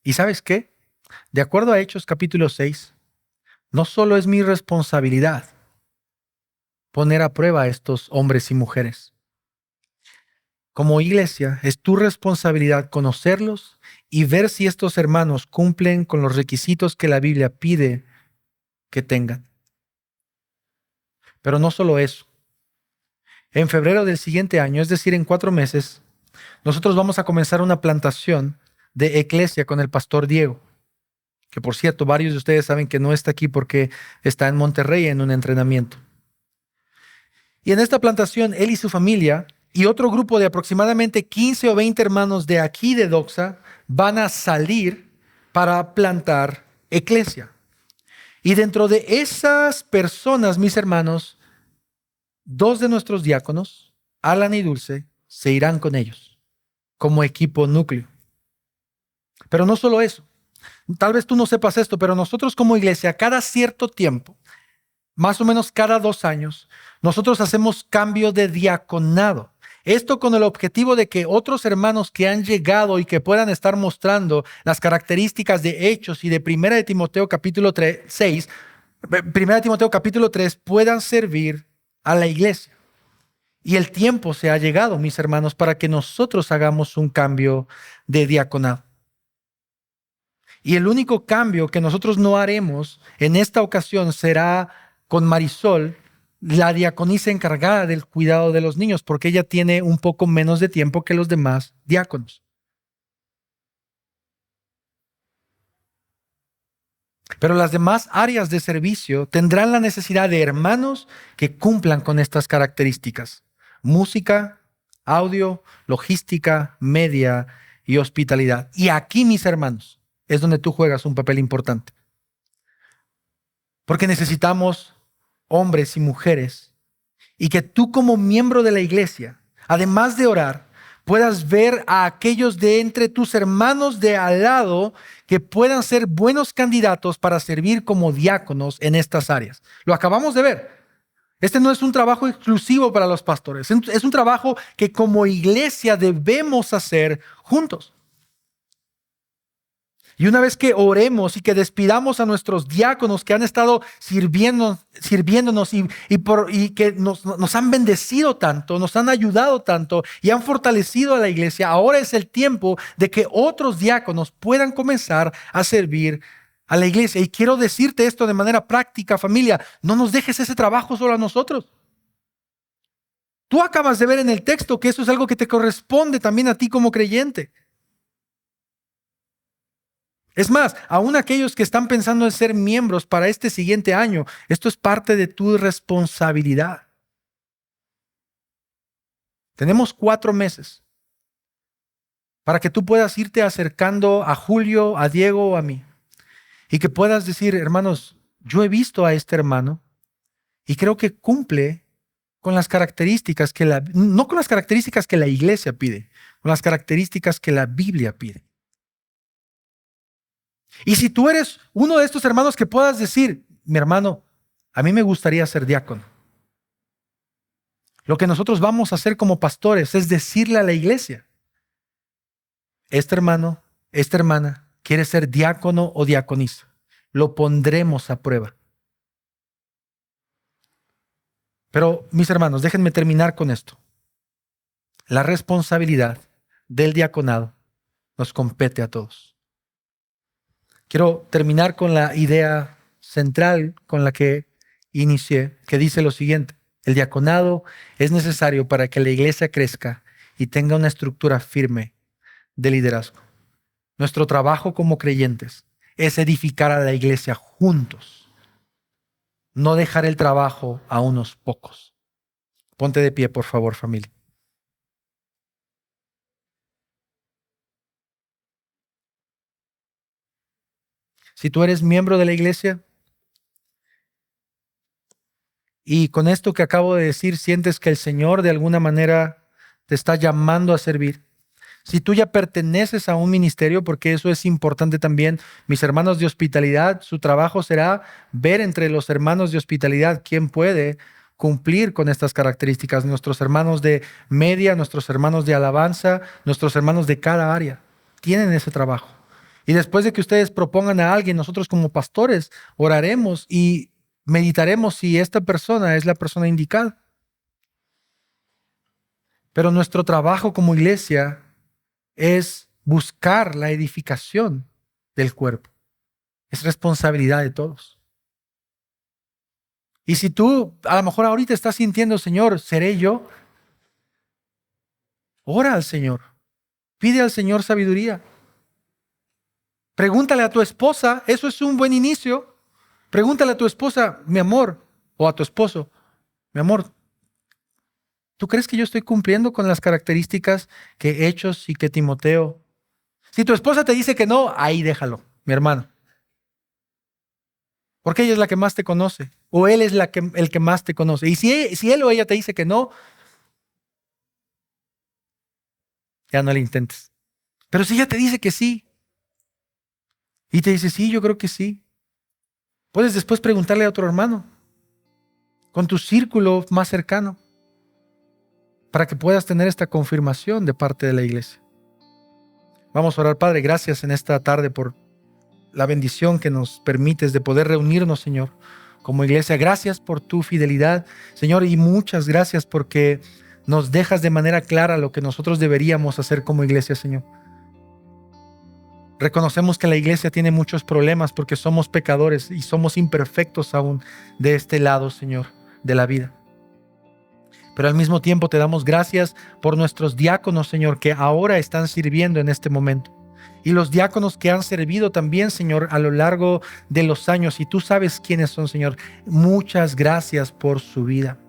[SPEAKER 1] ¿Y sabes qué? De acuerdo a Hechos capítulo 6, no solo es mi responsabilidad poner a prueba a estos hombres y mujeres. Como iglesia, es tu responsabilidad conocerlos y ver si estos hermanos cumplen con los requisitos que la Biblia pide que tengan. Pero no solo eso. En febrero del siguiente año, es decir, en 4 meses, nosotros vamos a comenzar una plantación de iglesia con el pastor Diego, que por cierto, varios de ustedes saben que no está aquí porque está en Monterrey en un entrenamiento. Y en esta plantación, él y su familia y otro grupo de aproximadamente 15 o 20 hermanos de aquí de Doxa van a salir para plantar iglesia. Y dentro de esas personas, mis hermanos, 2 de nuestros diáconos, Alan y Dulce, se irán con ellos como equipo núcleo. Pero no solo eso. Tal vez tú no sepas esto, pero nosotros como iglesia, cada cierto tiempo, más o menos cada 2 años, nosotros hacemos cambio de diaconado. Esto con el objetivo de que otros hermanos que han llegado y que puedan estar mostrando las características de Hechos y de 1 de Timoteo capítulo 6, 1 de Timoteo capítulo 3 puedan servir a la iglesia. Y el tiempo se ha llegado, mis hermanos, para que nosotros hagamos un cambio de diaconado. Y el único cambio que nosotros no haremos en esta ocasión será con Marisol, la diaconisa encargada del cuidado de los niños, porque ella tiene un poco menos de tiempo que los demás diáconos. Pero las demás áreas de servicio tendrán la necesidad de hermanos que cumplan con estas características: música, audio, logística, media y hospitalidad. Y aquí, mis hermanos, es donde tú juegas un papel importante. Porque necesitamos hombres y mujeres, y que tú como miembro de la iglesia, además de orar, puedas ver a aquellos de entre tus hermanos de al lado que puedan ser buenos candidatos para servir como diáconos en estas áreas. Lo acabamos de ver. Este no es un trabajo exclusivo para los pastores, es un trabajo que como iglesia debemos hacer juntos. Y una vez que oremos y que despidamos a nuestros diáconos que han estado sirviéndonos y que nos han bendecido tanto, nos han ayudado tanto y han fortalecido a la iglesia, ahora es el tiempo de que otros diáconos puedan comenzar a servir a la iglesia. Y quiero decirte esto de manera práctica, familia: no nos dejes ese trabajo solo a nosotros. Tú acabas de ver en el texto que eso es algo que te corresponde también a ti como creyente. Es más, aún aquellos que están pensando en ser miembros para este siguiente año, esto es parte de tu responsabilidad. Tenemos 4 meses para que tú puedas irte acercando a Julio, a Diego o a mí. Y que puedas decir, hermanos, yo he visto a este hermano y creo que cumple con las características no con las características que la iglesia pide, con las características que la Biblia pide. Y si tú eres uno de estos hermanos que puedas decir, mi hermano, a mí me gustaría ser diácono. Lo que nosotros vamos a hacer como pastores es decirle a la iglesia, este hermano, esta hermana quiere ser diácono o diaconisa. Lo pondremos a prueba. Pero, mis hermanos, déjenme terminar con esto. La responsabilidad del diaconado nos compete a todos. Quiero terminar con la idea central con la que inicié, que dice lo siguiente. El diaconado es necesario para que la iglesia crezca y tenga una estructura firme de liderazgo. Nuestro trabajo como creyentes es edificar a la iglesia juntos, no dejar el trabajo a unos pocos. Ponte de pie, por favor, familia. Si tú eres miembro de la iglesia y con esto que acabo de decir sientes que el Señor de alguna manera te está llamando a servir, si tú ya perteneces a un ministerio, porque eso es importante también, mis hermanos de hospitalidad, su trabajo será ver entre los hermanos de hospitalidad quién puede cumplir con estas características. Nuestros hermanos de media, nuestros hermanos de alabanza, nuestros hermanos de cada área tienen ese trabajo. Y después de que ustedes propongan a alguien, nosotros como pastores oraremos y meditaremos si esta persona es la persona indicada. Pero nuestro trabajo como iglesia es buscar la edificación del cuerpo. Es responsabilidad de todos. Y si tú a lo mejor ahorita estás sintiendo, Señor, ¿seré yo? Ora al Señor. Pide al Señor sabiduría. Pregúntale a tu esposa, eso es un buen inicio. Pregúntale a tu esposa, mi amor, o a tu esposo, mi amor, ¿tú crees que yo estoy cumpliendo con las características que Hechos y que Timoteo? Si tu esposa te dice que no, ahí déjalo, mi hermano. Porque ella es la que más te conoce, o él es el que más te conoce. Y si él o ella te dice que no, ya no le intentes. Pero si ella te dice que sí, y te dice, sí, yo creo que sí, puedes después preguntarle a otro hermano, con tu círculo más cercano, para que puedas tener esta confirmación de parte de la iglesia. Vamos a orar, Padre, gracias en esta tarde por la bendición que nos permites de poder reunirnos, Señor, como iglesia. Gracias por tu fidelidad, Señor, y muchas gracias porque nos dejas de manera clara lo que nosotros deberíamos hacer como iglesia, Señor. Reconocemos que la iglesia tiene muchos problemas porque somos pecadores y somos imperfectos aún de este lado, Señor, de la vida. Pero al mismo tiempo te damos gracias por nuestros diáconos, Señor, que ahora están sirviendo en este momento. Y los diáconos que han servido también, Señor, a lo largo de los años. Y tú sabes quiénes son, Señor. Muchas gracias por su vida.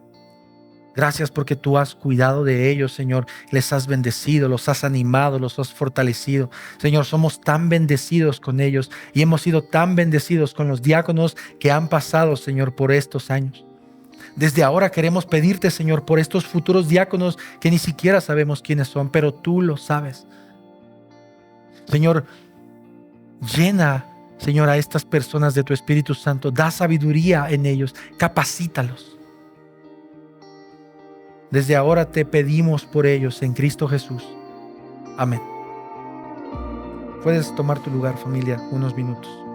[SPEAKER 1] Gracias porque tú has cuidado de ellos, Señor. Les has bendecido, los has animado, los has fortalecido. Señor, somos tan bendecidos con ellos y hemos sido tan bendecidos con los diáconos que han pasado, Señor, por estos años. Desde ahora queremos pedirte, Señor, por estos futuros diáconos que ni siquiera sabemos quiénes son, pero tú lo sabes. Señor, llena, Señor, a estas personas de tu Espíritu Santo. Da sabiduría en ellos, capacítalos. Desde ahora te pedimos por ellos en Cristo Jesús. Amén. Puedes tomar tu lugar, familia, unos minutos.